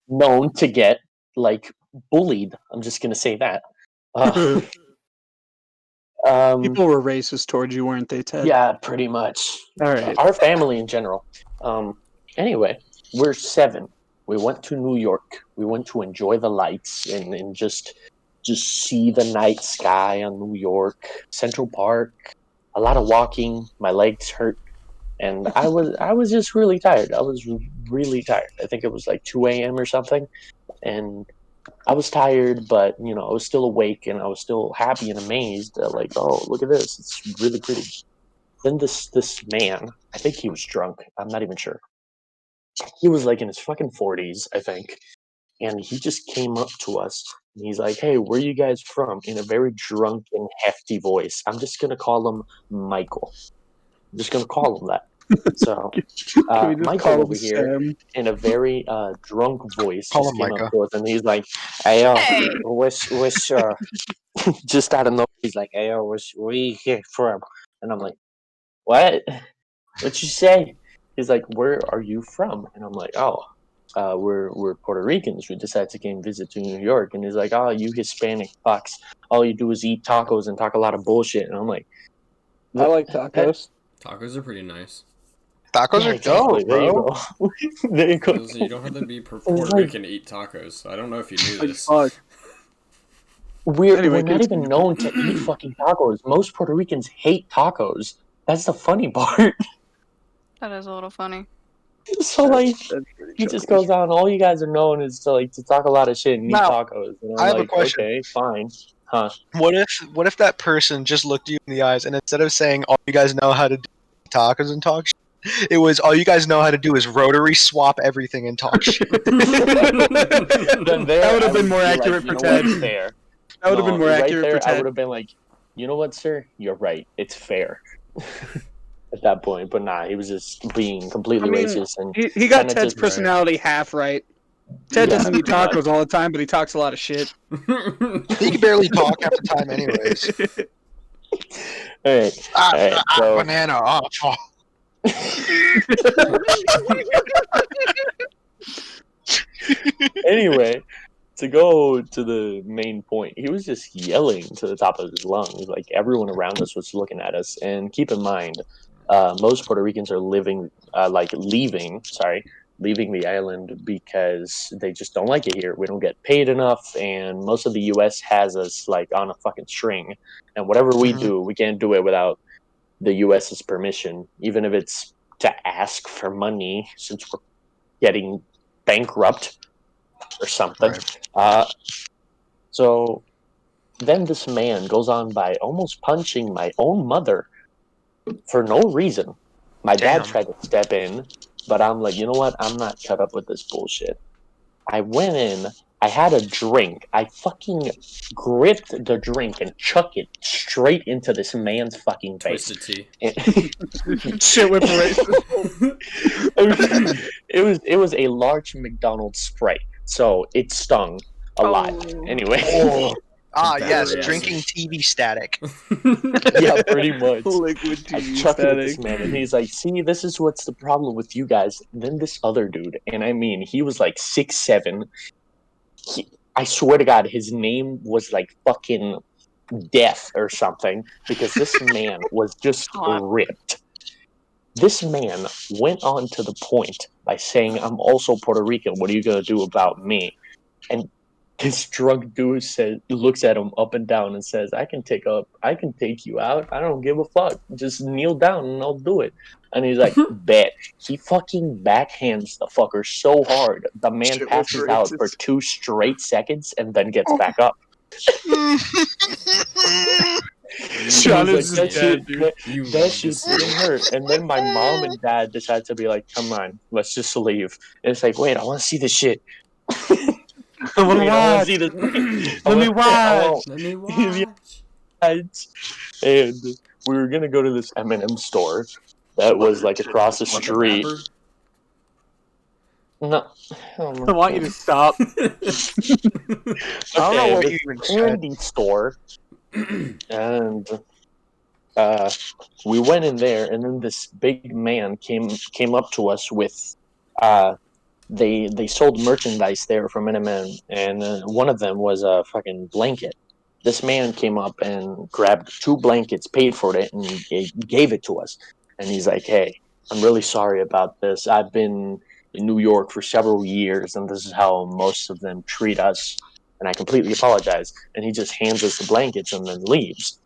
Speaker 5: known to get like bullied. I'm just gonna say that.
Speaker 2: People were racist towards you, weren't they, Ted?
Speaker 5: Yeah, pretty much.
Speaker 2: All right.
Speaker 5: Our family in general. Anyway, we're 7 We went to New York. We went to enjoy the lights and just see the night sky on New York, Central Park. A lot of walking. My legs hurt, and I was just really tired. I was really tired. I think it was like 2 a.m. or something, and I was tired, but I was still awake and I was still happy and amazed. Like, oh, look at this! It's really pretty. Then this man, I think he was drunk. I'm not even sure. He was like in his fucking 40s, I think, and he just came up to us and he's like, "Hey, where you guys from?" In a very drunk and hefty voice. I'm just gonna call him Michael. I'm just gonna call him that. So
Speaker 2: Can we just
Speaker 5: Michael
Speaker 2: call
Speaker 5: over
Speaker 2: him
Speaker 5: here,
Speaker 2: Sam?
Speaker 5: in a very drunk voice,
Speaker 1: Call
Speaker 5: just
Speaker 1: him
Speaker 5: came up
Speaker 1: Micah.
Speaker 5: to us and he's like, "Hey,
Speaker 6: Hey.
Speaker 5: wish, just out of nowhere, he's like, "Hey, where you here from?" And I'm like, "What? What'd you say?" He's like, "Where are you from?" And I'm like, "Oh, we're Puerto Ricans. We decided to came visit to New York." And he's like, "Oh, you Hispanic fucks. All you do is eat tacos and talk a lot of bullshit." And I'm like,
Speaker 2: I like
Speaker 5: that-
Speaker 2: tacos.
Speaker 3: Tacos are pretty nice.
Speaker 1: Tacos
Speaker 5: yeah,
Speaker 1: are
Speaker 5: exactly.
Speaker 1: dope,
Speaker 5: There you
Speaker 1: bro.
Speaker 5: go. There you go.
Speaker 3: You don't have to be
Speaker 5: It's
Speaker 3: Puerto
Speaker 5: like,
Speaker 3: Rican to eat tacos. I don't know if you knew
Speaker 2: Like,
Speaker 3: this.
Speaker 2: fuck.
Speaker 5: we're
Speaker 2: Anyway,
Speaker 5: not even
Speaker 2: continue.
Speaker 5: known to eat fucking tacos. Most Puerto Ricans hate tacos. That's the funny part.
Speaker 6: That is a little funny.
Speaker 5: So like,
Speaker 2: That's pretty
Speaker 5: he just
Speaker 2: funny.
Speaker 5: goes on. All you guys are known is to talk a lot of shit and eat
Speaker 1: Now,
Speaker 5: tacos. And
Speaker 1: I
Speaker 5: I'm
Speaker 1: have a
Speaker 5: like,
Speaker 1: question.
Speaker 5: okay, fine, huh?
Speaker 1: What if that person just looked you in the eyes and instead of saying all you guys know how to do tacos and talk shit, it was all you guys know how to do is rotary swap everything and talk shit.
Speaker 5: Then there,
Speaker 2: That would
Speaker 5: I
Speaker 2: have been more
Speaker 5: be
Speaker 2: accurate
Speaker 5: like, you
Speaker 2: for
Speaker 5: know what,
Speaker 2: Ted.
Speaker 5: fair.
Speaker 2: That would have been more
Speaker 5: right
Speaker 2: accurate
Speaker 5: there,
Speaker 2: for
Speaker 5: I
Speaker 2: Ted.
Speaker 5: would have been like, you know what, sir, you're right. It's fair. At that point, but nah, he was just being completely
Speaker 2: I mean,
Speaker 5: racist and
Speaker 2: he got
Speaker 5: kinda
Speaker 2: Ted's
Speaker 5: just-
Speaker 2: personality half right. Ted
Speaker 5: Yeah,
Speaker 2: doesn't eat
Speaker 5: pretty much.
Speaker 2: tacos all the time, but he talks a lot of shit.
Speaker 1: He can barely talk half the time, anyways.
Speaker 5: All right, so
Speaker 1: Banana. Oh, fuck.
Speaker 5: anyway, to go to the main point, he was just yelling to the top of his lungs. Like everyone around us was looking at us. And keep in mind, most Puerto Ricans are leaving the island because they just don't like it here. We don't get paid enough, and most of the U.S. has us like on a fucking string. And whatever we
Speaker 1: Mhm.
Speaker 5: do, we can't do it without the U.S.'s permission, even if it's to ask for money, since we're getting bankrupt or something.
Speaker 1: Right.
Speaker 5: So then this man goes on by almost punching my own mother for no reason. My dad
Speaker 1: Damn.
Speaker 5: tried to step in, but I'm like, you know what? I'm not cut up with this bullshit. I went in. I had a drink. I fucking gripped the drink and chucked it straight into this man's fucking face.
Speaker 3: Twisted tea.
Speaker 2: Shit whip racist.
Speaker 5: It was a large McDonald's Sprite, so it stung a lot.
Speaker 6: Oh.
Speaker 5: Anyway,
Speaker 1: Oh. Ah,
Speaker 3: Bad
Speaker 1: yes,
Speaker 3: reaction.
Speaker 1: drinking TV static.
Speaker 5: yeah, pretty much.
Speaker 2: Liquid
Speaker 5: I
Speaker 2: TV
Speaker 5: chuck it at this
Speaker 2: static.
Speaker 5: man, and he's like, "See, this is what's the problem with you guys." Then this other dude, and I mean, he was like 6'7". I swear to God, his name was like fucking Death or something, because this man was just
Speaker 6: Hot.
Speaker 5: ripped. This man went on to the point by saying, "I'm also Puerto Rican. What are you gonna do about me?" And this drunk dude looks at him up and down and says, I can take you out. I don't give a fuck. Just kneel down and I'll do it." And he's like, bet. He fucking backhands the fucker so hard, the man
Speaker 2: Shit whip
Speaker 5: passes out for
Speaker 2: racist.
Speaker 5: 2 straight seconds and then gets back up.
Speaker 2: Sean
Speaker 5: He's
Speaker 2: is
Speaker 5: like,
Speaker 2: just dead, dude.
Speaker 3: You
Speaker 5: that
Speaker 3: love
Speaker 5: shit
Speaker 3: this
Speaker 5: didn't
Speaker 3: dude.
Speaker 5: hurt. And then my mom and dad decide to be like, come on, let's just leave. And it's like, wait, I want to see this shit.
Speaker 2: I want to
Speaker 5: Wait, I want to
Speaker 2: watch.
Speaker 5: see this.
Speaker 2: Let me watch.
Speaker 3: Let me watch.
Speaker 5: And we were gonna go to this M&M store that was like across the
Speaker 3: What, the
Speaker 5: street.
Speaker 3: rapper?
Speaker 5: No,
Speaker 2: I want you to stop.
Speaker 1: I don't know
Speaker 5: okay,
Speaker 1: what
Speaker 5: this
Speaker 1: you even said.
Speaker 5: candy store, and we went in there, and then this big man came up to us with they sold merchandise there from M&M, and one of them was a fucking blanket. This man came up and grabbed 2 blankets, paid for it, and gave it to us. And he's like, "Hey, I'm really sorry about this. I've been in New York for several years, and this is how most of them treat us. And I completely apologize. And he just hands us the blankets and then leaves.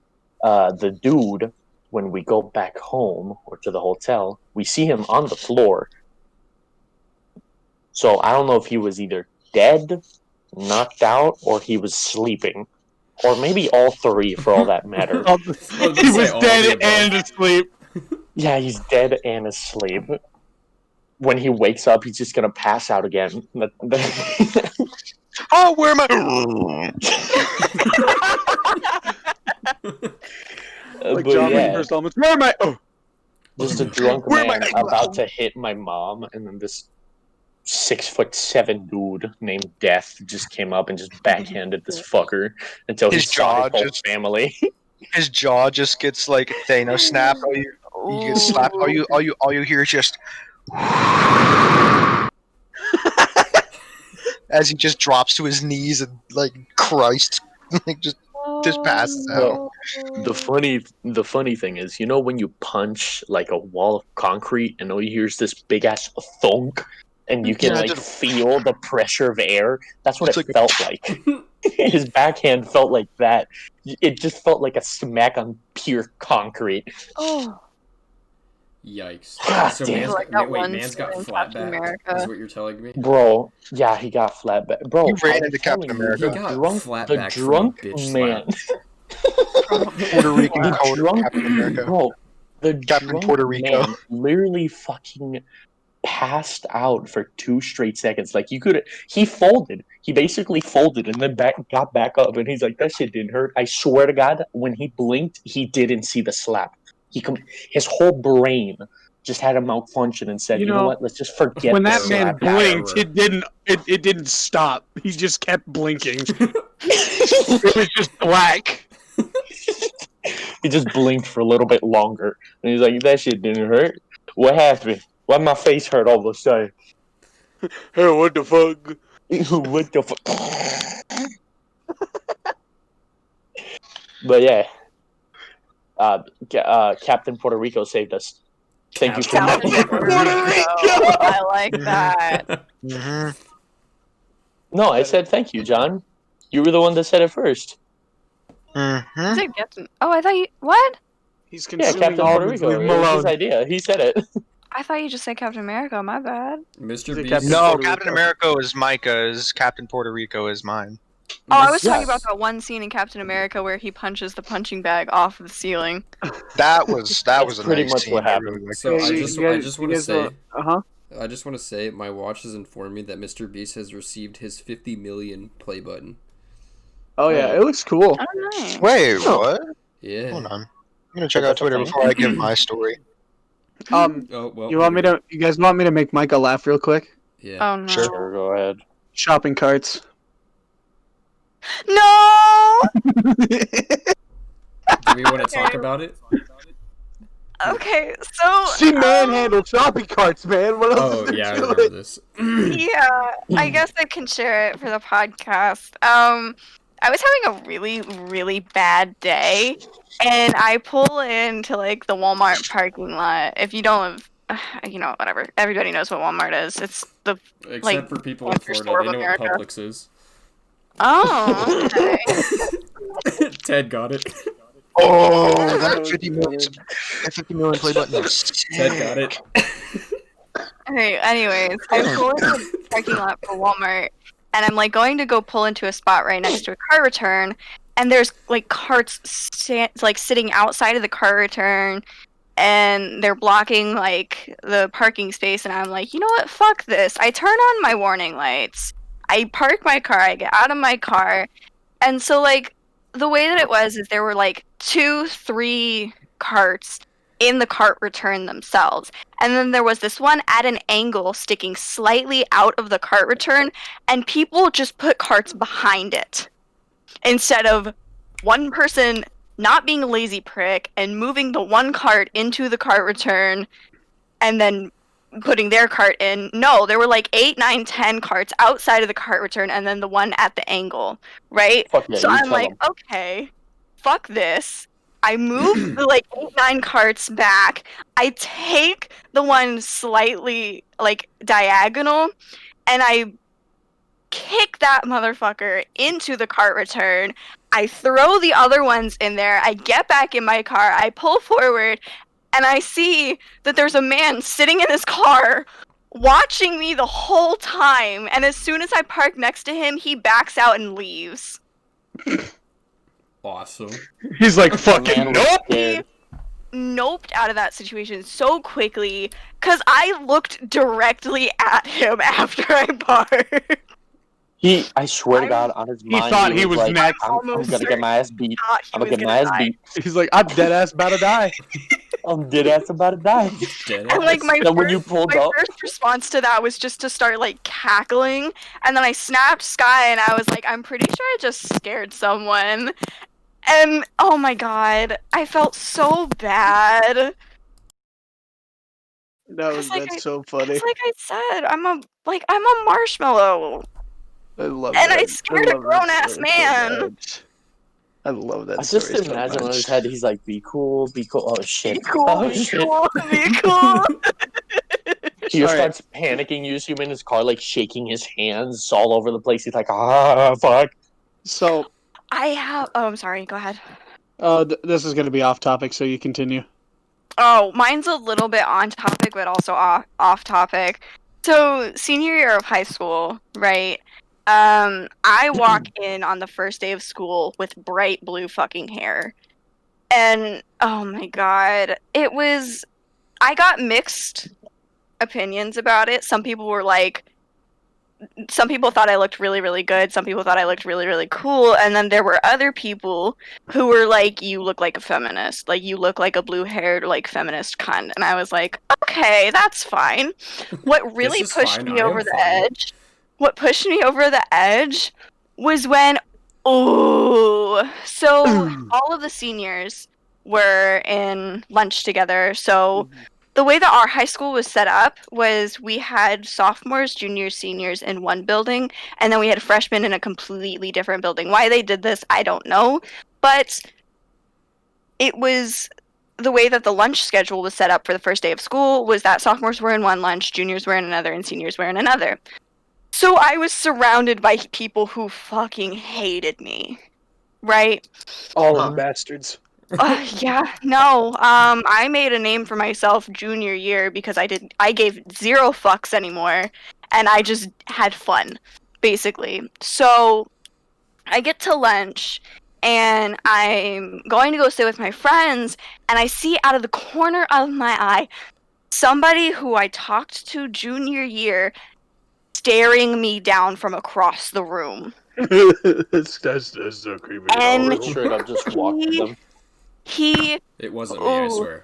Speaker 5: The dude, when we go back home or to the hotel, we see him on the floor. So I don't know if he was either dead, knocked out, or he was sleeping. Or maybe all three, for all that matters.
Speaker 3: I was gonna
Speaker 2: He
Speaker 3: say
Speaker 2: was
Speaker 3: all the
Speaker 2: dead
Speaker 3: above.
Speaker 2: and asleep.
Speaker 5: Yeah, he's dead and asleep. When he wakes up, he's just gonna pass out again.
Speaker 1: Oh, where am I?
Speaker 2: Like
Speaker 5: But
Speaker 2: John when he
Speaker 5: yeah,
Speaker 2: first almost. Where am I? Oh,
Speaker 5: just a drunk
Speaker 1: Where am
Speaker 5: man
Speaker 1: I?
Speaker 5: about to hit my mom, and then this 6'7" dude named Death just came up and just backhanded this fucker until he
Speaker 1: His
Speaker 5: saw his
Speaker 1: jaw
Speaker 5: whole
Speaker 1: just-
Speaker 5: family.
Speaker 1: His jaw just gets like Thanos snapped. You get slapped. All you hear is just as he just drops to his knees and like Christ, like just passes out.
Speaker 5: The funny thing is, when you punch like a wall of concrete and all you hear is this big ass thunk, and you can
Speaker 1: Yeah,
Speaker 5: like
Speaker 1: just-
Speaker 5: feel the pressure of air. That's what
Speaker 1: It's
Speaker 5: it
Speaker 1: like-
Speaker 5: felt like. His backhand felt like that. It just felt like a smack on pure concrete.
Speaker 6: Oh,
Speaker 3: Yikes.
Speaker 5: God
Speaker 3: So
Speaker 5: damn.
Speaker 3: man's
Speaker 6: Like
Speaker 3: got,
Speaker 6: that
Speaker 3: wait,
Speaker 6: one
Speaker 3: man's got
Speaker 6: scene in
Speaker 3: flat
Speaker 6: Captain
Speaker 3: back,
Speaker 6: America.
Speaker 3: is what you're telling me?
Speaker 5: Bro, yeah, he got flat back. Bro,
Speaker 1: You ran
Speaker 5: I'm
Speaker 1: into
Speaker 5: telling
Speaker 1: Captain
Speaker 5: you,
Speaker 1: America.
Speaker 3: He got flat
Speaker 5: the
Speaker 3: back from a
Speaker 5: drunk
Speaker 3: bitch
Speaker 5: man,
Speaker 1: Puerto Rican
Speaker 5: the
Speaker 1: code of
Speaker 5: drunk,
Speaker 1: Captain America.
Speaker 5: bro, the
Speaker 1: Captain
Speaker 5: drunk
Speaker 1: Puerto Rico.
Speaker 5: man literally fucking passed out for 2 straight seconds. Like he folded. He basically folded and then got back up, and he's like, "That shit didn't hurt." I swear to God, when he blinked, he didn't see the slap. His whole brain just had a malfunction and said,
Speaker 2: You
Speaker 5: "You know
Speaker 2: know,
Speaker 5: what? Let's just forget
Speaker 2: when
Speaker 5: the
Speaker 2: that man
Speaker 5: slap."
Speaker 2: blinked,
Speaker 3: error.
Speaker 2: it didn't stop. He just kept blinking. It was just black.
Speaker 5: He just blinked for a little bit longer, and he's like, "That shit didn't hurt. What happened? Why my face hurt all of a sudden?
Speaker 2: Hey, what the fuck?
Speaker 5: What the fuck?" But yeah, Captain Puerto Rico saved us. Thank you for
Speaker 3: Captain
Speaker 5: that.
Speaker 6: Captain
Speaker 3: Puerto
Speaker 6: Puerto Rico. I like that.
Speaker 1: Mm-hmm.
Speaker 5: No, I said thank you, John. You were the one that said it first.
Speaker 1: Mm-hmm.
Speaker 6: Is it Captain? Oh, I thought you. What?
Speaker 2: He's
Speaker 5: Yeah,
Speaker 2: consuming
Speaker 5: Captain
Speaker 2: all
Speaker 5: Puerto
Speaker 2: of his.
Speaker 5: Rico.
Speaker 2: Leave him
Speaker 5: It was his
Speaker 2: alone.
Speaker 5: idea. He said it.
Speaker 6: I thought you just said Captain America. My bad.
Speaker 3: Mr.
Speaker 2: Is it
Speaker 3: Beast.
Speaker 2: Captain
Speaker 1: No,
Speaker 2: Puerto
Speaker 1: Captain
Speaker 2: Rico.
Speaker 1: America is Micah's. Captain Puerto Rico is mine.
Speaker 6: Oh, I was
Speaker 5: Yes.
Speaker 6: talking about that one scene in Captain America where he punches the punching bag off the ceiling.
Speaker 1: That was a
Speaker 5: pretty
Speaker 1: nice
Speaker 5: much
Speaker 1: scene.
Speaker 5: what
Speaker 1: I
Speaker 5: happened.
Speaker 1: really liked
Speaker 3: So
Speaker 1: that
Speaker 3: I
Speaker 1: scene.
Speaker 3: just want to say,
Speaker 2: Uh-huh.
Speaker 3: I just want to say, my watch has informed me that Mr. Beast has received his 50 million play button.
Speaker 2: Oh yeah, it looks cool.
Speaker 6: Oh, nice.
Speaker 1: Wait,
Speaker 2: No.
Speaker 1: what?
Speaker 3: Yeah.
Speaker 1: Hold on. I'm gonna check
Speaker 5: That's
Speaker 1: out
Speaker 5: a
Speaker 1: Twitter
Speaker 5: thing.
Speaker 1: before I give my story.
Speaker 3: Oh well.
Speaker 2: You guys want me to make Micah laugh real quick?
Speaker 3: Yeah.
Speaker 6: Oh no.
Speaker 1: Sure.
Speaker 5: Go ahead.
Speaker 2: Shopping carts.
Speaker 6: No.
Speaker 3: Do we want to talk
Speaker 6: Okay.
Speaker 3: about it?
Speaker 6: Okay, so
Speaker 2: She manhandled shopping carts, man. What else
Speaker 3: Oh
Speaker 2: is there
Speaker 3: yeah, I
Speaker 2: to
Speaker 3: remember
Speaker 2: it?
Speaker 3: this.
Speaker 6: yeah, I guess I can share it for the podcast. I was having a really, really bad day, and I pull into like the Walmart parking lot. If you don't live, whatever. Everybody knows what Walmart is. It's the
Speaker 3: Except
Speaker 6: Like,
Speaker 3: for people in
Speaker 6: Walmart
Speaker 3: Florida,
Speaker 6: store
Speaker 3: they
Speaker 6: of
Speaker 3: know
Speaker 6: America.
Speaker 3: what Publix is.
Speaker 6: oh, okay.
Speaker 3: Ted got it.
Speaker 1: Oh, that 50 million play button.
Speaker 3: Ted got it.
Speaker 6: Okay, anyways, I pull into the parking lot for Walmart, and I'm like going to go pull into a spot right next to a car return, and there's like carts like sitting outside of the car return, and they're blocking like the parking space, and I'm like, you know what, fuck this. I turn on my warning lights, I park my car, I get out of my car, and so like the way that it was is there were like 2-3 carts in the cart return themselves. And then there was this one at an angle sticking slightly out of the cart return, and people just put carts behind it. Instead of one person not being a lazy prick and moving the one cart into the cart return and then putting their cart in. No, there were like 8, 9, 10 carts outside of the cart return and then the one at the angle, right?
Speaker 5: Fuck yeah,
Speaker 6: So
Speaker 5: you
Speaker 6: I'm
Speaker 5: tell
Speaker 6: like,
Speaker 5: them.
Speaker 6: okay, fuck this. I move the like 8-9 carts back. I take the one slightly like diagonal, and I kick that motherfucker into the cart return. I throw the other ones in there. I get back in my car. I pull forward, and I see that there's a man sitting in his car watching me the whole time. And as soon as I park next to him, he backs out and leaves.
Speaker 3: Awesome.
Speaker 2: He's like,
Speaker 5: Man
Speaker 2: fucking
Speaker 5: was
Speaker 2: nope.
Speaker 5: scared.
Speaker 6: Noped out of that situation so quickly because I looked directly at him after I parked.
Speaker 5: I swear to God, on his
Speaker 2: He
Speaker 5: mind,
Speaker 2: thought he was
Speaker 5: like,
Speaker 2: next.
Speaker 5: I'm
Speaker 6: Almost
Speaker 5: gonna get my ass beat.
Speaker 6: Thought he
Speaker 5: I'm
Speaker 6: was
Speaker 5: gonna get
Speaker 6: gonna
Speaker 5: my ass
Speaker 6: die.
Speaker 5: beat.
Speaker 2: He's like, I'm dead ass about to die.
Speaker 5: I'm dead ass about to die.
Speaker 3: Dead
Speaker 6: And like
Speaker 3: ass.
Speaker 6: my
Speaker 5: Then when you pulled
Speaker 6: my
Speaker 5: up,
Speaker 6: first response to that was just to start like cackling, and then I snapped Sky and I was like, I'm pretty sure I just scared someone. And oh my god, I felt so bad.
Speaker 2: That's so funny.
Speaker 6: It's like I said, I'm a marshmallow.
Speaker 2: I love
Speaker 6: And
Speaker 2: that.
Speaker 6: I scared a
Speaker 2: love that
Speaker 6: grown-ass
Speaker 2: story so
Speaker 6: man.
Speaker 2: much. I love that
Speaker 5: I just
Speaker 2: story so
Speaker 5: imagine in
Speaker 2: much.
Speaker 5: his head, he's like, be cool, be cool. Oh shit.
Speaker 6: Be cool,
Speaker 5: Oh
Speaker 6: be
Speaker 5: shit.
Speaker 6: cool, be cool.
Speaker 5: He just
Speaker 2: Alright.
Speaker 5: starts panicking. You see him in his car, like shaking his hands all over the place. He's like, ah, fuck.
Speaker 2: So,
Speaker 6: Oh, I'm sorry, go ahead.
Speaker 2: this is going to be off topic, so you continue.
Speaker 6: Oh, mine's a little bit on topic, but also off topic. So, senior year of high school, right? I walk in on the first day of school with bright blue fucking hair. And oh my god, I got mixed opinions about it. Some people thought I looked really, really good. Some people thought I looked really, really cool. And then there were other people who were like, you look like a feminist. Like, you look like a blue-haired, like, feminist cunt. And I was like, okay, that's fine. What really
Speaker 3: is
Speaker 6: pushed
Speaker 3: fine.
Speaker 6: me
Speaker 3: I am
Speaker 6: over the
Speaker 3: fine.
Speaker 6: edge, what pushed me over the edge was when, ooh. So, all of the seniors were in lunch together. So, the way that our high school was set up was we had sophomores, juniors, seniors in one building, and then we had freshmen in a completely different building. Why they did this, I don't know, but it was the way that the lunch schedule was set up for the first day of school was that sophomores were in one lunch, juniors were in another, and seniors were in another. So I was surrounded by people who fucking hated me, right?
Speaker 2: All
Speaker 1: Huh.
Speaker 2: the bastards.
Speaker 6: Yeah, no. I made a name for myself junior year because I gave zero fucks anymore, and I just had fun, basically. So I get to lunch, and I'm going to go sit with my friends, and I see out of the corner of my eye somebody who I talked to junior year staring me down from across the room.
Speaker 2: that's so creepy.
Speaker 6: And
Speaker 5: I would straight up just walk to them.
Speaker 6: He
Speaker 3: It wasn't me, I
Speaker 6: Ooh.
Speaker 3: swear.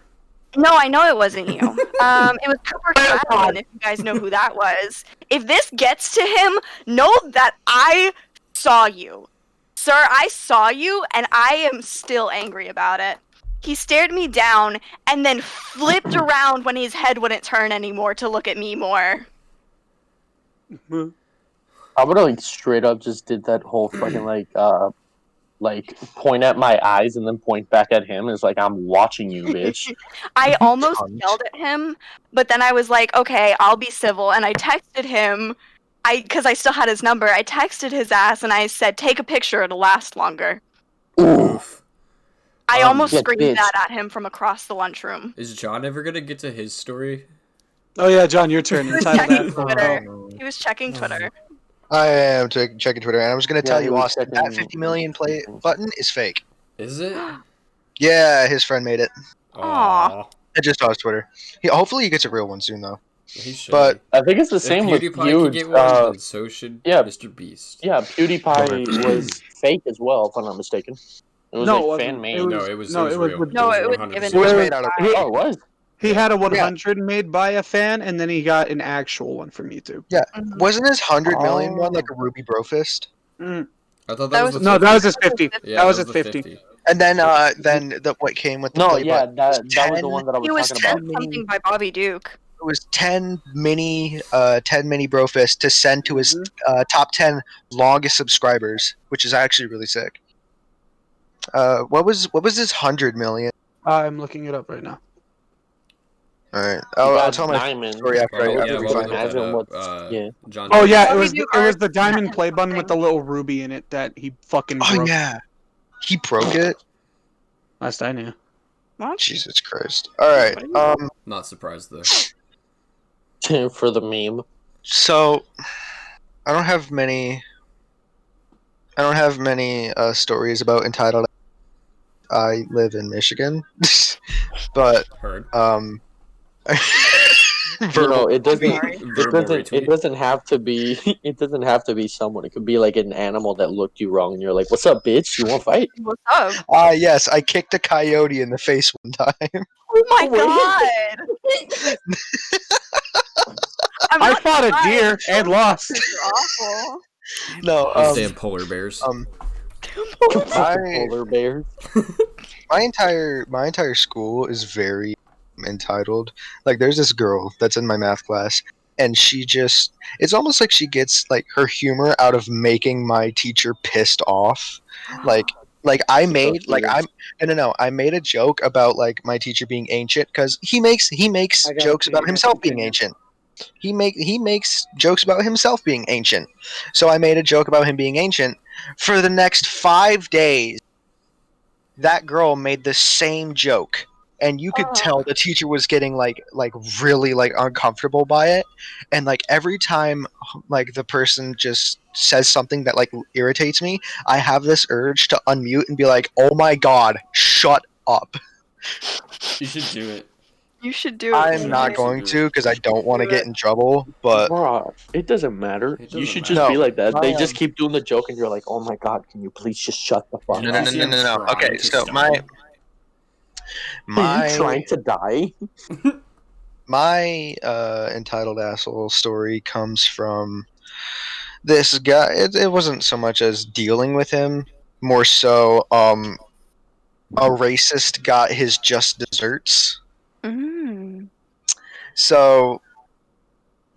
Speaker 6: No, I know it wasn't you. It was Cooper Cadman, if you guys know who that was. If this gets to him, know that I saw you. Sir, I saw you, and I am still angry about it. He stared me down, and then flipped around when his head wouldn't turn anymore to look at me more.
Speaker 5: I would have like straight up just did that whole fucking like point at my eyes and then point back at him. It's like I'm watching you, bitch.
Speaker 6: I almost
Speaker 5: Cunt.
Speaker 6: yelled at him, but then I was like, okay, I'll be civil, and I texted him. Because I still had his number, I texted his ass and I said, take a picture, it'll last longer.
Speaker 5: Ooh.
Speaker 3: Oof.
Speaker 6: I almost
Speaker 5: Yeah,
Speaker 6: screamed
Speaker 5: bitch.
Speaker 6: that at him from across the lunchroom.
Speaker 3: Is John ever gonna get to his story?
Speaker 2: Oh yeah, John, your turn.
Speaker 6: He
Speaker 2: You're
Speaker 6: was
Speaker 2: tired of
Speaker 6: checking
Speaker 2: that.
Speaker 6: Twitter. He was checking Twitter.
Speaker 1: I am checking Twitter, and I was going to
Speaker 5: Yeah,
Speaker 1: tell
Speaker 5: he
Speaker 1: you,
Speaker 5: was
Speaker 1: Austin,
Speaker 5: checking-
Speaker 1: that 50 million play button is fake.
Speaker 3: Is it?
Speaker 1: Yeah, his friend made it.
Speaker 6: Aw.
Speaker 1: I just saw his Twitter. Hopefully he gets a real one soon, though.
Speaker 3: He should.
Speaker 1: But
Speaker 5: I think it's the
Speaker 3: if
Speaker 5: same with
Speaker 3: PewDiePie
Speaker 5: you.
Speaker 3: can get one, then so should
Speaker 5: yeah.
Speaker 3: Mr. Beast.
Speaker 5: Yeah, PewDiePie was fake as well, if I'm not mistaken. It was
Speaker 2: No, it
Speaker 5: like
Speaker 2: wasn't.
Speaker 5: fan made.
Speaker 2: It was-
Speaker 3: No, it was
Speaker 2: no, it was
Speaker 3: real.
Speaker 2: with-
Speaker 6: No, it was
Speaker 3: 100%
Speaker 6: given
Speaker 1: It was
Speaker 6: to
Speaker 1: made out of-
Speaker 6: him by-
Speaker 5: Oh, it was?
Speaker 2: He had a 100 made by a fan, and then he got an actual one from YouTube.
Speaker 6: Mhm.
Speaker 1: Wasn't his 100 million one
Speaker 5: Oh.
Speaker 1: like a Ruby Brofist?
Speaker 2: Mm.
Speaker 3: I thought
Speaker 6: That
Speaker 3: that was
Speaker 6: was-
Speaker 3: the
Speaker 2: No, that was
Speaker 3: 50.
Speaker 2: his 50.
Speaker 3: Yeah,
Speaker 2: that was
Speaker 3: the
Speaker 2: his 50.
Speaker 1: And then what came with the
Speaker 5: No,
Speaker 1: play
Speaker 5: yeah,
Speaker 1: button
Speaker 5: that
Speaker 1: was
Speaker 5: was
Speaker 1: 10
Speaker 5: the one that I
Speaker 6: He
Speaker 5: was
Speaker 6: was
Speaker 5: talking
Speaker 6: sent
Speaker 5: about.
Speaker 1: about.
Speaker 6: something by Bobby Duke.
Speaker 1: It was 10 mini Brofist to send to his top 10 longest subscribers, which is actually really sick. What was this 100 million?
Speaker 2: I'm looking it up right now.
Speaker 1: All right,
Speaker 5: You
Speaker 1: I'll
Speaker 5: got
Speaker 1: tell my
Speaker 5: diamonds.
Speaker 1: story after
Speaker 3: While
Speaker 5: I
Speaker 3: we,
Speaker 5: would
Speaker 3: yeah,
Speaker 1: we
Speaker 3: while we
Speaker 5: just
Speaker 1: find
Speaker 3: look
Speaker 1: it.
Speaker 3: that
Speaker 5: imagine
Speaker 3: up,
Speaker 5: what's yeah.
Speaker 3: John.
Speaker 2: Oh yeah,
Speaker 6: While we do
Speaker 2: it was
Speaker 6: ours,
Speaker 2: the diamond
Speaker 6: and
Speaker 2: play button with the
Speaker 6: something.
Speaker 2: little ruby in it that he fucking
Speaker 1: Oh
Speaker 2: broke.
Speaker 1: yeah, he broke it.
Speaker 2: Last I knew.
Speaker 6: What?
Speaker 1: Jesus Christ! All right.
Speaker 6: What are you-
Speaker 3: Not surprised though.
Speaker 5: For the meme.
Speaker 1: So I don't have many. I don't have many stories about entitled. I live in Michigan, but
Speaker 3: Heard.
Speaker 5: You know,
Speaker 1: verbal
Speaker 5: it
Speaker 6: I'm
Speaker 5: doesn't.
Speaker 1: tweet.
Speaker 6: sorry.
Speaker 3: Verbal
Speaker 5: It
Speaker 3: retweet.
Speaker 5: doesn't have to be. It doesn't have to be someone. It could be like an animal that looked you wrong, and you're like, "What's up, bitch? You want to fight?"
Speaker 6: What's up?
Speaker 1: Yes, I kicked a coyote in the face one time.
Speaker 6: Oh my
Speaker 5: Wait.
Speaker 6: god! I'm
Speaker 2: I
Speaker 6: not
Speaker 2: fought a
Speaker 6: surprised.
Speaker 2: deer and lost.
Speaker 6: You're awful.
Speaker 1: No,
Speaker 3: Those damn polar bears.
Speaker 5: Fucking
Speaker 1: My-
Speaker 5: polar bears.
Speaker 1: my entire school is very entitled. Like, there's this girl that's in my math class, and it's almost like she gets like her humor out of making my teacher pissed off. Like I
Speaker 5: So
Speaker 1: made like
Speaker 5: serious.
Speaker 1: I made a joke about like my teacher being ancient because he makes
Speaker 2: I got
Speaker 1: jokes
Speaker 2: you,
Speaker 1: about
Speaker 2: you guys
Speaker 1: himself being
Speaker 2: continue.
Speaker 1: ancient. He makes jokes about himself being ancient. So I made a joke about him being ancient. For the next 5 days, that girl made the same joke, and you could tell the teacher was getting like really like uncomfortable by it. And like every time like the person just says something that like irritates me, I have this urge to unmute and be like, "Oh my god, shut up."
Speaker 3: You should do it.
Speaker 6: You should do it.
Speaker 1: I'm
Speaker 3: should
Speaker 1: not
Speaker 6: Wyatt.
Speaker 3: actually
Speaker 1: going
Speaker 3: do
Speaker 1: to
Speaker 3: it.
Speaker 1: because I don't want to
Speaker 6: Do
Speaker 1: get
Speaker 6: it.
Speaker 1: in trouble, but
Speaker 5: Bruh, it doesn't matter.
Speaker 3: It
Speaker 5: You
Speaker 3: doesn't
Speaker 5: should
Speaker 3: matter.
Speaker 5: just
Speaker 1: No,
Speaker 5: be like that. They
Speaker 1: my,
Speaker 5: just keep doing the joke, and you're like, "Oh my god, can you please just shut the fuck
Speaker 3: Did
Speaker 1: no,
Speaker 3: you
Speaker 1: no,
Speaker 5: up?"
Speaker 3: see
Speaker 1: no,
Speaker 3: him
Speaker 1: no, no.
Speaker 3: trying
Speaker 1: Okay,
Speaker 3: to
Speaker 1: so
Speaker 3: stop
Speaker 1: my
Speaker 3: him?
Speaker 5: Are you
Speaker 1: my
Speaker 5: trying to die?
Speaker 1: my entitled asshole story comes from this guy. It wasn't so much as dealing with him, more so a racist got his just desserts.
Speaker 6: Mm.
Speaker 1: So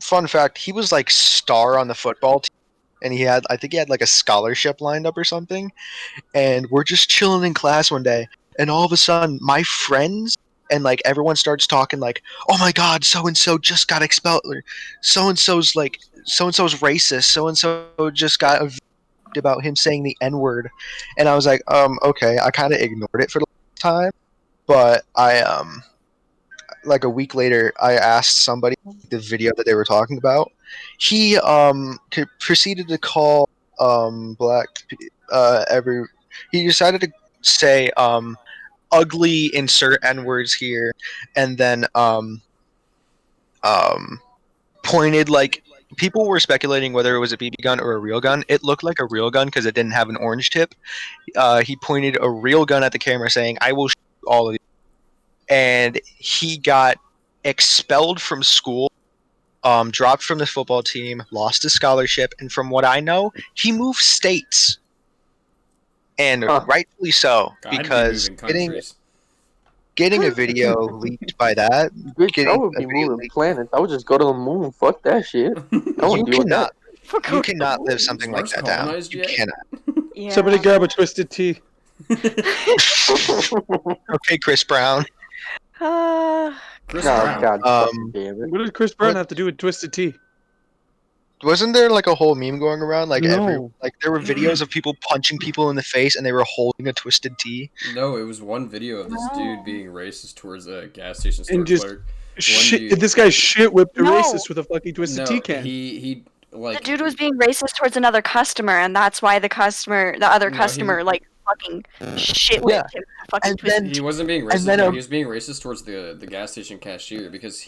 Speaker 1: fun fact, he was like star on the football team, and I think he had like a scholarship lined up or something. And we're just chilling in class one day, and all of a sudden my friends and like everyone starts talking like, "Oh my god, so and so just got expelled, or so and so's racist, so and so just got a about him saying the n-word." And I was like, okay. I kind of ignored it for the time, but I like a week later I asked somebody the video that they were talking about. He proceeded to call black every he decided to say ugly insert n words here, and then um pointed like people were speculating whether it was a BB gun or a real gun. It looked like a real gun because it didn't have an orange tip. He pointed a real gun at the camera saying, "I will shoot all of you," and he got expelled from school, dropped from the football team, lost his scholarship, and from what I know, he moved states, and
Speaker 5: Huh.
Speaker 1: rightfully so,
Speaker 3: God, I'd be
Speaker 1: because
Speaker 3: moving countries.
Speaker 1: getting a video leaked by that,
Speaker 5: Bitch, I
Speaker 1: getting
Speaker 5: would
Speaker 1: a
Speaker 5: be
Speaker 1: video
Speaker 5: moving
Speaker 1: leaked,
Speaker 5: planets. I would just go to the moon. Fuck that shit. I
Speaker 1: you
Speaker 5: wouldn't deal with that.
Speaker 1: cannot live something
Speaker 3: Is
Speaker 1: like
Speaker 3: Mars
Speaker 1: that down.
Speaker 3: colonized
Speaker 1: You
Speaker 3: yet?
Speaker 1: cannot.
Speaker 6: Yeah.
Speaker 2: Somebody grab a twisted tea.
Speaker 1: Okay, Chris Brown.
Speaker 3: Chris
Speaker 5: Oh
Speaker 3: Brown.
Speaker 5: god,
Speaker 1: Um,
Speaker 5: damn it.
Speaker 2: What does Chris Brown
Speaker 1: What-
Speaker 2: have to do with twisted tea?
Speaker 1: Wasn't there like a whole meme going around? Like
Speaker 2: No.
Speaker 1: there were videos of people punching people in the face, and they were holding a twisted tea.
Speaker 3: No, it was one video of this dude being racist towards a gas station store
Speaker 2: And just
Speaker 3: clerk.
Speaker 2: Shit,
Speaker 3: dude-
Speaker 2: this guy shit whipped a
Speaker 6: No.
Speaker 2: racist with a fucking twisted
Speaker 3: No,
Speaker 2: tea can.
Speaker 3: he
Speaker 6: The
Speaker 3: like
Speaker 6: dude was being racist towards another customer, and that's why the other
Speaker 3: No, he-
Speaker 6: customer, like fucking shit whipped him. Fucking
Speaker 1: And
Speaker 6: twisted.
Speaker 1: then
Speaker 3: he wasn't being
Speaker 1: And
Speaker 3: racist.
Speaker 1: then
Speaker 3: No,
Speaker 1: a-
Speaker 3: he was being racist towards the gas station cashier because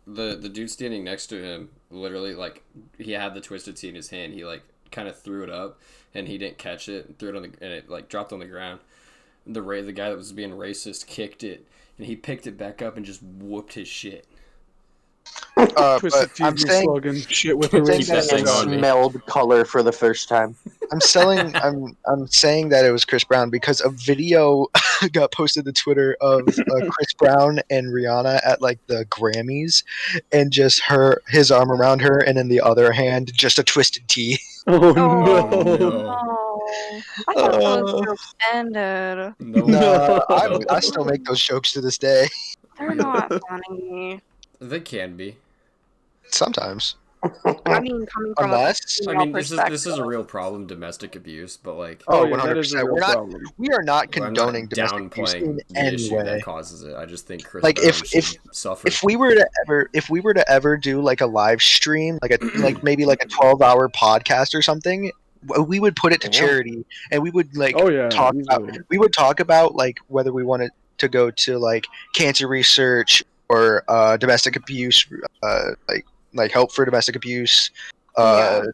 Speaker 3: the dude standing next to him literally like he had the twisted tea in his hand. He like kind of threw it up and he didn't catch it and threw it on and it like dropped on the ground. The guy that was being racist kicked it and he picked it back up and just whooped his shit.
Speaker 2: Twisted
Speaker 1: But
Speaker 2: tea
Speaker 1: I'm
Speaker 2: is your
Speaker 1: saying
Speaker 2: slogan. Shit with a
Speaker 1: I'm saying
Speaker 3: Keep
Speaker 1: that
Speaker 3: that
Speaker 2: racist.
Speaker 3: thing
Speaker 1: it
Speaker 3: on me.
Speaker 5: Smelled color for the first time.
Speaker 1: I'm saying that it was Chris Brown because a video got posted to Twitter of Chris Brown and Rihanna at like the Grammys, and just his arm around her, and in the other hand, just a twisted tea.
Speaker 2: Oh,
Speaker 6: Oh
Speaker 2: no.
Speaker 6: no! I thought those
Speaker 1: Uh,
Speaker 6: jokes ended.
Speaker 3: No.
Speaker 1: Nah,
Speaker 3: No.
Speaker 1: I still make those jokes to this day.
Speaker 6: They're not funny.
Speaker 3: They can be.
Speaker 1: Sometimes.
Speaker 6: I mean, coming from a
Speaker 1: Unless.
Speaker 3: I
Speaker 6: female
Speaker 3: mean, this
Speaker 6: perspective.
Speaker 3: is a real problem, domestic abuse, but like,
Speaker 2: Oh,
Speaker 1: Oh,
Speaker 2: yeah, that is a
Speaker 1: 100%.
Speaker 2: real
Speaker 1: We're not.
Speaker 2: problem.
Speaker 1: We are not
Speaker 3: I'm not
Speaker 1: condoning domestic abuse in
Speaker 3: downplaying the
Speaker 1: any
Speaker 3: issue that
Speaker 1: way.
Speaker 3: causes it. I just think Chris
Speaker 1: Like
Speaker 3: Brown should suffer.
Speaker 1: if we were to ever do like a live stream, like maybe like a 12-hour podcast or something, we would put it to
Speaker 5: Yeah.
Speaker 1: charity, and we would like
Speaker 2: Oh, yeah.
Speaker 1: talk about
Speaker 2: easily.
Speaker 1: like whether we wanted to go to like cancer research or domestic abuse, like help for domestic abuse,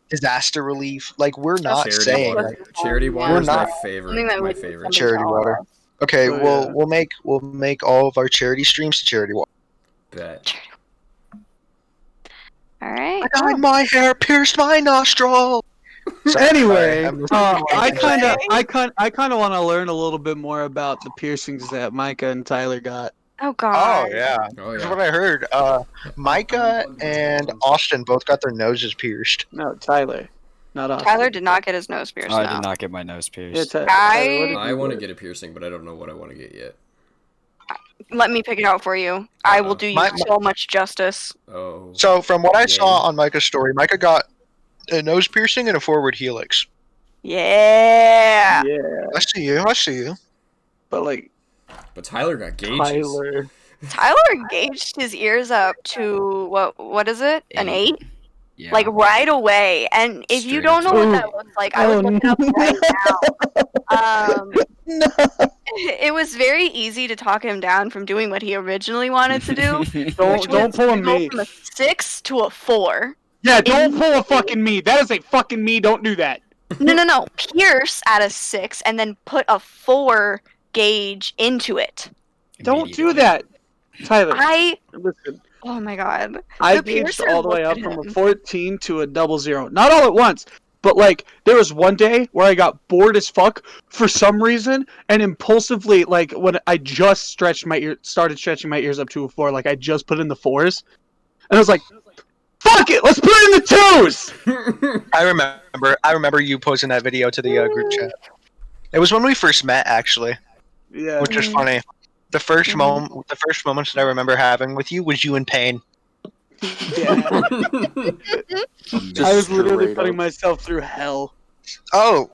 Speaker 1: disaster relief. Like we're not
Speaker 3: Charity
Speaker 1: saying
Speaker 3: water.
Speaker 1: like,
Speaker 3: Charity water
Speaker 1: We're
Speaker 3: is my
Speaker 1: not-
Speaker 3: favorite.
Speaker 6: Something that
Speaker 3: My
Speaker 6: we
Speaker 3: favorite.
Speaker 6: can
Speaker 1: charity
Speaker 6: tell
Speaker 1: water.
Speaker 6: us.
Speaker 1: Okay,
Speaker 2: Oh,
Speaker 1: we'll
Speaker 2: yeah.
Speaker 1: we'll make all of our charity streams to charity water.
Speaker 3: Bet.
Speaker 6: All right.
Speaker 1: I dyed my hair, pierced my nostril. Sorry,
Speaker 2: Anyway,
Speaker 1: I'm listening to
Speaker 2: I
Speaker 1: my-
Speaker 2: kind of want to learn a little bit more about the piercings that Micah and Tyler got.
Speaker 6: Oh God.
Speaker 1: Oh yeah,
Speaker 3: Oh
Speaker 1: that's
Speaker 3: yeah.
Speaker 1: what I heard. Micah and Austin both got their noses pierced.
Speaker 2: No, Tyler, not Austin.
Speaker 6: Tyler did not get his nose pierced.
Speaker 4: I
Speaker 6: no.
Speaker 4: did not get my nose
Speaker 2: Yeah,
Speaker 4: pierced.
Speaker 2: Tyler,
Speaker 6: I-
Speaker 2: what did
Speaker 3: I
Speaker 2: you
Speaker 3: want to
Speaker 2: get?
Speaker 3: get a piercing, but I don't know what I want to get yet.
Speaker 6: Let me pick it out for you. I will do you
Speaker 1: My-
Speaker 6: so much justice.
Speaker 3: Oh.
Speaker 1: So from what I
Speaker 3: Yay.
Speaker 1: saw on Micah's story, Micah got a nose piercing and a forward helix.
Speaker 6: Yeah.
Speaker 2: Yeah,
Speaker 1: I see you. I see you.
Speaker 2: but like
Speaker 3: But Tyler got gauges.
Speaker 2: Tyler.
Speaker 6: Tyler gauged his ears up to what is it? An 8?
Speaker 4: Yeah.
Speaker 6: Like right away. And if you
Speaker 3: Straight
Speaker 6: don't know
Speaker 3: up.
Speaker 6: what that looks like, I would look it up right now.
Speaker 2: No.
Speaker 6: It was very easy to talk him down from doing what he originally wanted to do.
Speaker 2: Don't
Speaker 6: was
Speaker 2: pull a
Speaker 6: to go
Speaker 2: me.
Speaker 6: from a 6 to a 4.
Speaker 2: Yeah, don't pull a fucking me. That is a fucking me. Don't do that.
Speaker 6: No. Pierce at a 6 and then put a 4 gauge into it.
Speaker 2: Don't do that, Tyler.
Speaker 6: I
Speaker 2: Listen,
Speaker 6: oh my god.
Speaker 2: I
Speaker 6: The
Speaker 2: gauged
Speaker 6: piercer
Speaker 2: all the way up
Speaker 6: looked
Speaker 2: from
Speaker 6: at
Speaker 2: a
Speaker 6: him.
Speaker 2: 14 to a 00. Not all at once, but like there was one day where I got bored as fuck for some reason and impulsively, like when I just started stretching my ears up to a 4, like I just put in the 4s, and I was like, "Fuck it, let's put it in the 2s."
Speaker 1: I remember you posting that video to the group chat. It was when we first met, actually,
Speaker 2: Yeah.
Speaker 1: which is funny. The first moments that I remember having with you was you in pain.
Speaker 2: Yeah.
Speaker 5: Just
Speaker 2: I was literally
Speaker 5: straight
Speaker 2: putting
Speaker 5: up.
Speaker 2: myself through hell.
Speaker 1: Oh,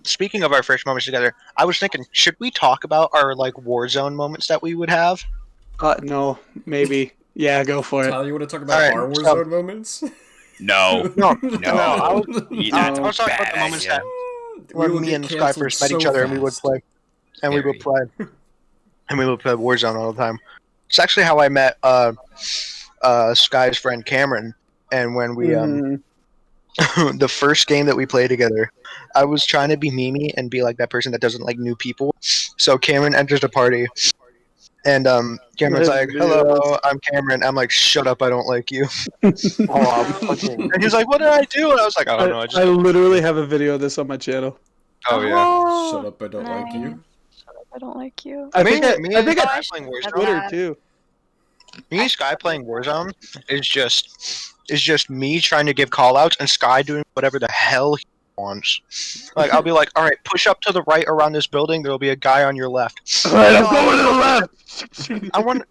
Speaker 1: speaking of our first moments together, I was thinking, should we talk about our like Warzone moments that we would have?
Speaker 2: No, maybe. Yeah, go for it.
Speaker 3: Tyler, you want to talk about
Speaker 1: Alright,
Speaker 3: our
Speaker 1: so-
Speaker 3: Warzone moments?
Speaker 4: No.
Speaker 1: No,
Speaker 4: No.
Speaker 1: I was,
Speaker 4: That's
Speaker 1: I was talking about the
Speaker 4: bad
Speaker 1: moments
Speaker 4: idea.
Speaker 1: that when me and Sky first met each other, and we would play, and we would play Warzone all the time. It's actually how I met Sky's friend Cameron, and when we
Speaker 2: Mhm.
Speaker 1: the first game that we played together, I was trying to be Mimi and be like that person that doesn't like new people. So Cameron enters the party, and Cameron's like, "Hello, I'm Cameron." I'm like, "Shut up, I don't like you."
Speaker 5: Oh, I'm fucking.
Speaker 1: And he's like, "What did I do?" And I was like, "I don't know. I just
Speaker 2: I literally have a video of this on my channel.
Speaker 1: oh yeah."
Speaker 3: Shut up, I don't like you.
Speaker 6: Shut up, I don't like you.
Speaker 2: I
Speaker 1: Me
Speaker 2: think
Speaker 1: and- me
Speaker 2: I
Speaker 1: and
Speaker 2: think
Speaker 1: Sky
Speaker 2: I
Speaker 1: playing
Speaker 6: That's
Speaker 1: Warzone.
Speaker 2: Twitter
Speaker 6: bad.
Speaker 2: too.
Speaker 1: Me and Sky playing Warzone is just me trying to give callouts and Sky doing whatever the hell he wants. Like I'll be like, "All right, push up to the right around this building. There'll be a guy on your left."
Speaker 2: Alright, I'm
Speaker 1: No,
Speaker 2: going to the left.
Speaker 1: I want,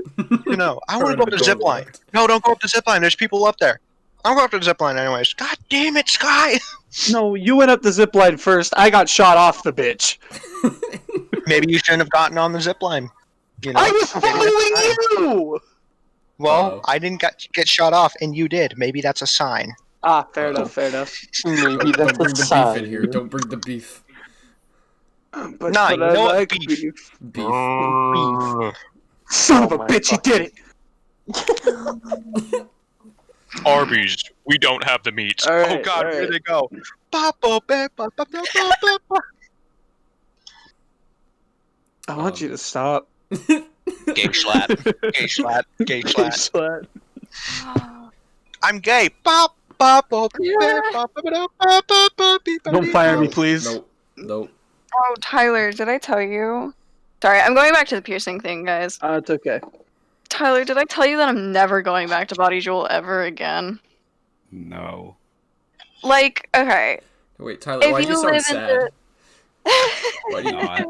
Speaker 1: I want to go up the
Speaker 3: Go
Speaker 1: zip line.
Speaker 3: left.
Speaker 1: No, don't go up the zip line. There's people up there. I'll go up to the zip line anyways. God damn it, Sky!
Speaker 2: No, you went up the zip line first. I got shot off the bitch.
Speaker 1: Maybe you shouldn't have gotten on the zip line. You know,
Speaker 2: I was
Speaker 1: maybe that's a sign.
Speaker 2: following you.
Speaker 1: Well,
Speaker 3: Uh-oh.
Speaker 1: I didn't get shot off, and you did. Maybe that's a sign.
Speaker 2: Ah, fair enough. Fair enough.
Speaker 5: Maybe
Speaker 3: Don't
Speaker 5: that's
Speaker 3: bring
Speaker 5: a
Speaker 3: the beef
Speaker 5: sign.
Speaker 3: in here. Don't bring the beef.
Speaker 2: But,
Speaker 1: Nah,
Speaker 2: but
Speaker 1: you
Speaker 2: I
Speaker 1: know what?
Speaker 2: like
Speaker 1: Beef.
Speaker 2: beef.
Speaker 3: Beef.
Speaker 2: Son of
Speaker 5: Oh
Speaker 2: a
Speaker 5: my
Speaker 2: bitch, you did it.
Speaker 1: Arby's, we don't have the meats.
Speaker 2: All right,
Speaker 1: Oh God,
Speaker 2: all
Speaker 1: where'd
Speaker 2: right.
Speaker 1: they go?
Speaker 2: I want you to stop.
Speaker 1: Gay schlatt. Gay schlatt. Gay schlatt.
Speaker 2: Slut.
Speaker 1: I'm gay.
Speaker 2: Don't fire me, please.
Speaker 3: Nope. Nope.
Speaker 6: Oh, Tyler, did I tell you? Sorry, I'm going back to the piercing thing, guys.
Speaker 2: It's okay.
Speaker 6: Tyler, did I tell you that I'm never going back to Body Jewel ever again?
Speaker 4: No.
Speaker 6: Like, okay,
Speaker 3: Wait, Tyler,
Speaker 6: If
Speaker 3: why do you
Speaker 6: you
Speaker 3: sound
Speaker 6: live in
Speaker 3: sad?
Speaker 6: the
Speaker 3: Why do you?
Speaker 4: Not.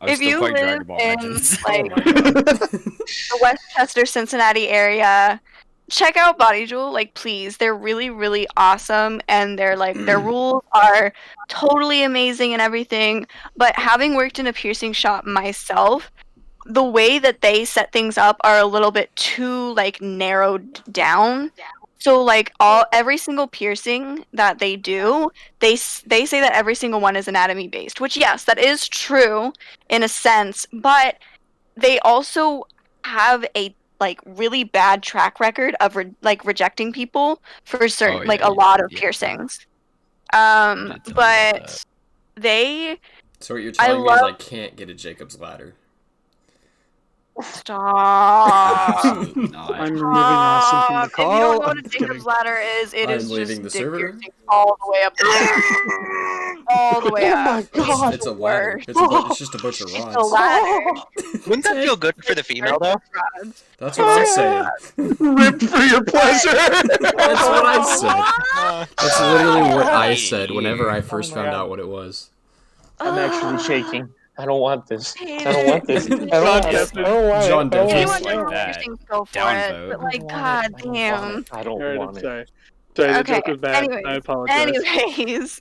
Speaker 4: I was
Speaker 6: if
Speaker 4: still
Speaker 6: you
Speaker 4: playing
Speaker 6: live
Speaker 4: Dragon Ball
Speaker 6: in
Speaker 4: Legends.
Speaker 3: Oh
Speaker 6: like
Speaker 3: my god.
Speaker 6: the Westchester, Cincinnati area, check out Body Jewel. Like, please, they're really, really awesome, and they're like their rules are totally amazing and everything. But having worked in a piercing shop myself, the way that they set things up are a little bit too like narrowed down. So like every single piercing that they do, they say that every single one is anatomy based, which yes, that is true in a sense, but they also have a like really bad track record of rejecting people for certain
Speaker 4: Oh,
Speaker 6: like
Speaker 4: yeah,
Speaker 6: a lot of
Speaker 4: yeah.
Speaker 6: piercings.
Speaker 4: You did tell me about
Speaker 6: But
Speaker 4: that.
Speaker 6: they
Speaker 3: So what you're
Speaker 6: I
Speaker 3: telling me is I
Speaker 6: love
Speaker 3: can't get a Jacob's ladder.
Speaker 6: stop.
Speaker 4: Absolutely not.
Speaker 2: I'm removing Austin from the
Speaker 6: If you don't
Speaker 2: call.
Speaker 6: know what a
Speaker 2: I'm
Speaker 6: Jacob's
Speaker 2: kidding.
Speaker 6: ladder is, it
Speaker 3: I'm
Speaker 6: is
Speaker 3: leaving
Speaker 6: just
Speaker 3: the
Speaker 6: dick
Speaker 3: server.
Speaker 6: piercing all the way up the leg. All the way
Speaker 5: Oh
Speaker 6: up.
Speaker 5: my god!
Speaker 3: It's a ladder.
Speaker 6: Worst.
Speaker 3: It's just a bunch of
Speaker 6: It's a
Speaker 3: rods.
Speaker 6: ladder.
Speaker 1: Wouldn't that feel good for the female though?
Speaker 6: Rods.
Speaker 3: That's what I say.
Speaker 2: Ripped for your pleasure.
Speaker 3: That's what I said.
Speaker 1: Uh,
Speaker 3: That's literally what I
Speaker 4: Hey.
Speaker 3: said whenever I first
Speaker 5: Oh my
Speaker 3: found
Speaker 5: God.
Speaker 3: out what it was.
Speaker 5: I'm actually shaking. I don't want this. I
Speaker 6: Hate
Speaker 5: don't want this. I
Speaker 6: it.
Speaker 5: don't want it.
Speaker 2: John
Speaker 5: I don't want it.
Speaker 3: John
Speaker 5: I don't
Speaker 6: Anyone
Speaker 5: want
Speaker 4: Like
Speaker 6: doing
Speaker 5: it.
Speaker 4: that.
Speaker 6: piercings, go for it.
Speaker 4: Downvote.
Speaker 6: But
Speaker 5: I
Speaker 6: like,
Speaker 5: don't want
Speaker 6: god
Speaker 5: it. I don't want
Speaker 6: damn.
Speaker 5: it. I don't
Speaker 2: Alright,
Speaker 5: want it.
Speaker 2: sorry. Sorry, the
Speaker 6: Okay.
Speaker 2: joke was bad.
Speaker 6: Anyways.
Speaker 2: I apologize.
Speaker 6: Anyways.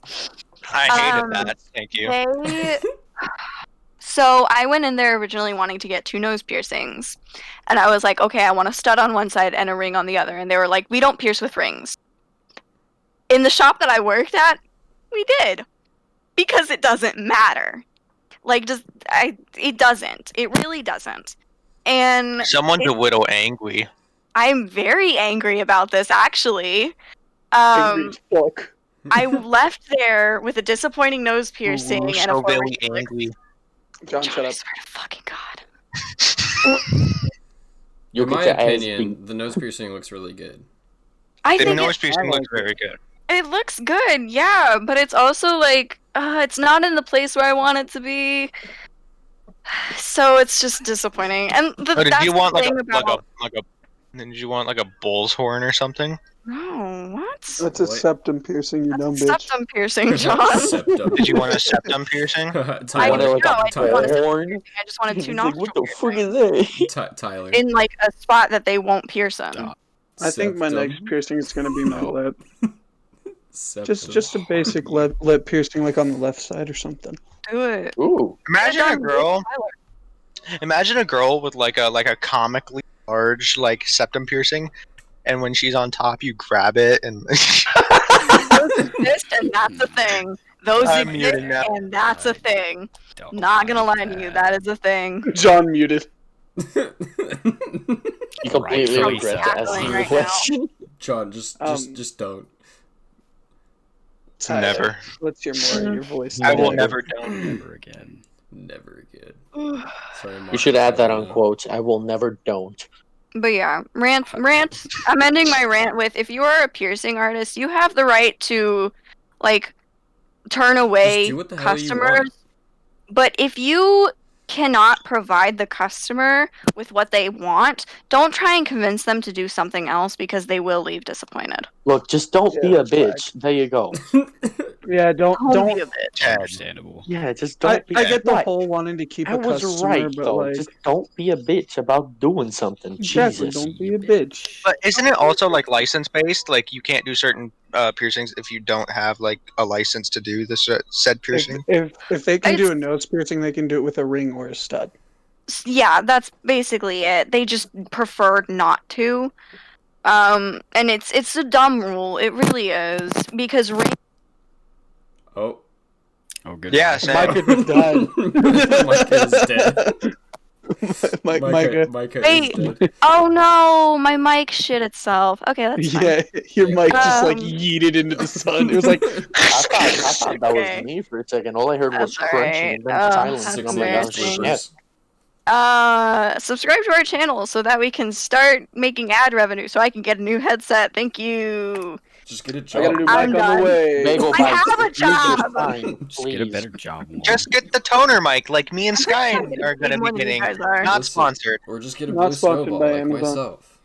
Speaker 1: I hated
Speaker 6: Um,
Speaker 1: that. Thank you.
Speaker 6: They So I went in there originally wanting to get 2 nose piercings. And I was like, okay, I want a stud on one side and a ring on the other. And they were like, we don't pierce with rings. In the shop that I worked at, we did. Because it doesn't matter. Like, it doesn't. It really doesn't. And
Speaker 1: Someone's a widow angry.
Speaker 6: I'm very angry about this, actually.
Speaker 2: Angry as fuck.
Speaker 6: I left there with a disappointing nose piercing
Speaker 1: Ooh,
Speaker 6: and a
Speaker 1: so very
Speaker 6: four-ring necklace.
Speaker 1: angry.
Speaker 2: John,
Speaker 6: John,
Speaker 2: shut
Speaker 6: I
Speaker 2: up.
Speaker 6: swear to fucking God.
Speaker 5: You'll
Speaker 3: In
Speaker 5: get
Speaker 3: my
Speaker 5: your ass
Speaker 3: opinion,
Speaker 5: beat.
Speaker 3: the nose piercing looks really good.
Speaker 6: I
Speaker 1: The
Speaker 6: think
Speaker 1: nose
Speaker 6: it,
Speaker 1: piercing
Speaker 2: I like
Speaker 1: looks very good.
Speaker 6: it looks good, yeah, but it's also like, it's not in the place where I want it to be. So it's just disappointing. And
Speaker 1: Oh, did
Speaker 6: that's
Speaker 1: you
Speaker 6: the
Speaker 1: want
Speaker 6: thing about...
Speaker 1: did you want like a bull's horn or something?
Speaker 6: No, what?
Speaker 2: That's a
Speaker 3: What?
Speaker 2: septum piercing, you dumb
Speaker 6: That's a
Speaker 2: bitch.
Speaker 6: septum piercing, John.
Speaker 3: Septum.
Speaker 1: Did you want a septum piercing?
Speaker 6: I
Speaker 3: Tyler.
Speaker 6: no,
Speaker 5: like
Speaker 6: I
Speaker 5: a
Speaker 6: didn't want a septum
Speaker 5: horn.
Speaker 6: piercing. I just wanted 2
Speaker 5: He's like,
Speaker 6: nostrils
Speaker 5: what the fuck is that?
Speaker 3: Tyler.
Speaker 6: in like a spot that they won't pierce in.
Speaker 4: Stop.
Speaker 2: I think my
Speaker 3: Septum.
Speaker 2: next piercing is gonna be my
Speaker 4: No.
Speaker 2: lip.
Speaker 3: Septum.
Speaker 2: Just a basic lip piercing, like on the left side or something.
Speaker 6: Do it.
Speaker 5: Ooh.
Speaker 1: Imagine a
Speaker 6: Done with
Speaker 1: girl.
Speaker 6: Tyler.
Speaker 1: Imagine a girl with like a comically large like septum piercing, and when she's on top, you grab it and.
Speaker 6: Those exist, and that's a thing. Those
Speaker 1: I'm
Speaker 6: exist,
Speaker 1: muting now.
Speaker 6: and that's a thing.
Speaker 4: Don't
Speaker 6: Not gonna lie
Speaker 4: like
Speaker 6: to you, that is a thing.
Speaker 2: John muted.
Speaker 5: You completely
Speaker 4: Rightfully
Speaker 5: regret
Speaker 4: so.
Speaker 5: asking the
Speaker 6: Right now.
Speaker 5: question.
Speaker 3: John, just don't.
Speaker 2: Tyler,
Speaker 1: Never.
Speaker 2: Let's hear more of your voice.
Speaker 1: I will
Speaker 5: Never.
Speaker 1: never don't.
Speaker 4: Never again.
Speaker 3: Never again. Sorry,
Speaker 5: You
Speaker 3: Mark,
Speaker 5: should add that
Speaker 3: sorry,
Speaker 5: on quotes. I will never don't.
Speaker 6: But yeah, rant. I'm ending my rant with: if you are a piercing artist, you have the right to, like, turn away
Speaker 3: do what the hell you
Speaker 6: customers.
Speaker 3: want.
Speaker 6: But if you cannot provide the customer with what they want, don't try and convince them to do something else because they will leave disappointed.
Speaker 5: Look, just don't be
Speaker 2: Yeah,
Speaker 5: a
Speaker 2: that's right.
Speaker 5: bitch. There you go.
Speaker 2: Yeah, don't.
Speaker 6: Don't be a bitch.
Speaker 4: Understandable.
Speaker 5: Yeah, just
Speaker 2: I,
Speaker 5: don't be.
Speaker 2: I get the
Speaker 5: Right.
Speaker 2: whole wanting to keep
Speaker 5: I
Speaker 2: a
Speaker 5: was
Speaker 2: customer,
Speaker 5: right
Speaker 2: but
Speaker 5: though.
Speaker 2: like,
Speaker 5: Just don't be a bitch about doing something.
Speaker 2: exactly,
Speaker 5: Jesus.
Speaker 2: don't be a bitch.
Speaker 1: But isn't it also like license based? Like you can't do certain piercings if you don't have like a license to do the said
Speaker 2: If,
Speaker 1: piercing.
Speaker 2: if they can do
Speaker 6: It's-
Speaker 2: a nose piercing, they can do it with a ring or a stud.
Speaker 6: Yeah, that's basically it. They just preferred not to. And it's a dumb rule. It really is because
Speaker 3: Oh.
Speaker 4: Oh, good.
Speaker 1: Yeah,
Speaker 4: one.
Speaker 1: same.
Speaker 2: Micah just died.
Speaker 3: Micah is dead.
Speaker 2: Micah.
Speaker 3: Micah
Speaker 6: Wait.
Speaker 3: is dead.
Speaker 6: Oh no, my mic shit itself. Okay, that's fine.
Speaker 2: Yeah, your mic just like
Speaker 6: Um,
Speaker 2: yeeted into the sun. It was like,
Speaker 5: I thought that
Speaker 6: Okay.
Speaker 5: was me for a second. All I heard was
Speaker 6: That's
Speaker 5: crunching
Speaker 6: alright.
Speaker 5: and then
Speaker 6: Oh,
Speaker 5: silence.
Speaker 6: that's
Speaker 5: And I'm like, oh
Speaker 6: embarrassing.
Speaker 5: shit.
Speaker 6: Subscribe to our channel so that we can start making ad revenue so I can get a new headset. Thank you.
Speaker 3: Just get a
Speaker 2: I
Speaker 3: job.
Speaker 2: got a new
Speaker 6: I'm
Speaker 2: mic on the
Speaker 6: done.
Speaker 2: way.
Speaker 5: Bagel
Speaker 6: I
Speaker 5: bites.
Speaker 6: have a
Speaker 5: You're just
Speaker 6: job.
Speaker 5: fine,
Speaker 4: Just get a
Speaker 5: please.
Speaker 4: better job. Lauren.
Speaker 1: Just get the toner mic like me and
Speaker 6: I'm
Speaker 1: Sky
Speaker 6: pretty sure I'm
Speaker 1: are gonna
Speaker 6: more
Speaker 1: be
Speaker 6: than you
Speaker 1: getting.
Speaker 6: guys are.
Speaker 1: Not
Speaker 3: Listen.
Speaker 1: sponsored.
Speaker 3: Or just get a
Speaker 2: Not
Speaker 3: blue
Speaker 2: sponsored
Speaker 3: snowball
Speaker 2: by
Speaker 3: like
Speaker 2: Amazon.
Speaker 3: myself.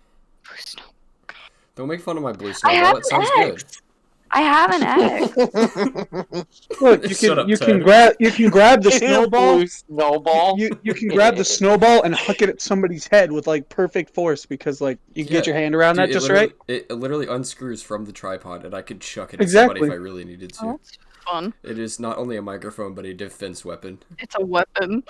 Speaker 3: Don't make fun of my blue
Speaker 6: I
Speaker 3: snowball.
Speaker 6: have
Speaker 3: That sounds
Speaker 6: an
Speaker 3: good.
Speaker 6: X. I have an egg.
Speaker 2: Look,
Speaker 3: Shut up,
Speaker 2: you can
Speaker 3: Ted.
Speaker 2: grab the snowball.
Speaker 5: Blue snowball.
Speaker 2: You can grab the snowball and huck it at somebody's head with like perfect force because like you can get
Speaker 3: Yeah,
Speaker 2: your hand around
Speaker 3: Dude,
Speaker 2: that just right.
Speaker 3: It literally unscrews from the tripod, and I could chuck it at
Speaker 2: Exactly.
Speaker 3: somebody if I really needed to.
Speaker 6: Oh, that's fun.
Speaker 3: It is not only a microphone, but a defense weapon.
Speaker 6: It's a weapon.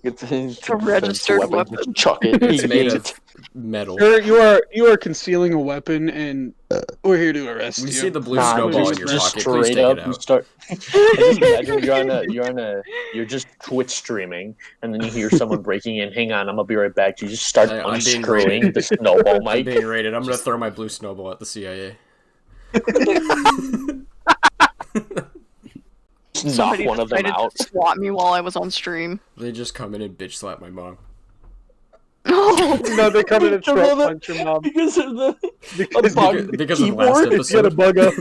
Speaker 5: It's
Speaker 6: a registered weapon.
Speaker 5: Chuck it.
Speaker 3: It's
Speaker 5: You
Speaker 3: made
Speaker 5: get
Speaker 3: of
Speaker 5: it.
Speaker 3: metal.
Speaker 2: Sir, you are concealing a weapon, and we're here to arrest
Speaker 3: We
Speaker 2: you.
Speaker 3: see the blue
Speaker 5: Nah,
Speaker 3: snowball
Speaker 5: just-
Speaker 3: in your
Speaker 5: just
Speaker 3: pocket. Please
Speaker 5: straight
Speaker 3: take
Speaker 5: up,
Speaker 3: it
Speaker 5: you
Speaker 3: out.
Speaker 5: start. Just imagine you're just Twitch streaming, and then you hear someone breaking in. Hang on, I'm gonna be right back. You just start
Speaker 3: Hey, I'm being
Speaker 5: unscrewing
Speaker 3: raided.
Speaker 5: the snowball
Speaker 3: I'm
Speaker 5: mic.
Speaker 3: being raided. I'm gonna throw my blue snowball at the CIA.
Speaker 5: Knock
Speaker 6: Somebody
Speaker 5: one of them
Speaker 6: decided
Speaker 5: out.
Speaker 6: to swat me while I was on stream.
Speaker 3: They just come in and bitch slap my mom.
Speaker 6: No.
Speaker 2: No, they come in and
Speaker 5: Some
Speaker 2: trap
Speaker 5: of it-
Speaker 2: punch your mom
Speaker 5: Because of the
Speaker 2: because
Speaker 5: bug
Speaker 3: Because of the
Speaker 5: keyboard.
Speaker 3: last
Speaker 2: you
Speaker 3: episode.
Speaker 2: got a bug up.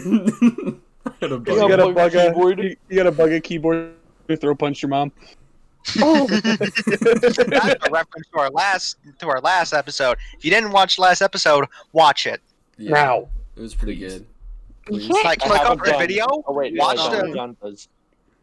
Speaker 3: I had a
Speaker 2: You
Speaker 3: bug.
Speaker 2: got a
Speaker 5: bug
Speaker 2: bug a
Speaker 5: keyboard.
Speaker 2: you got a bug a keyboard to throw punch your mom.
Speaker 1: That's a reference to our last episode. If you didn't watch the last episode, watch it.
Speaker 3: Yeah,
Speaker 5: Now.
Speaker 3: it was pretty
Speaker 4: Please.
Speaker 3: good.
Speaker 6: You
Speaker 3: Please.
Speaker 6: can't
Speaker 1: Like,
Speaker 5: I
Speaker 1: click
Speaker 5: have
Speaker 1: off
Speaker 5: a
Speaker 1: the
Speaker 5: gun.
Speaker 1: video.
Speaker 5: Oh wait,
Speaker 1: Watch
Speaker 5: no,
Speaker 1: the-
Speaker 5: John does.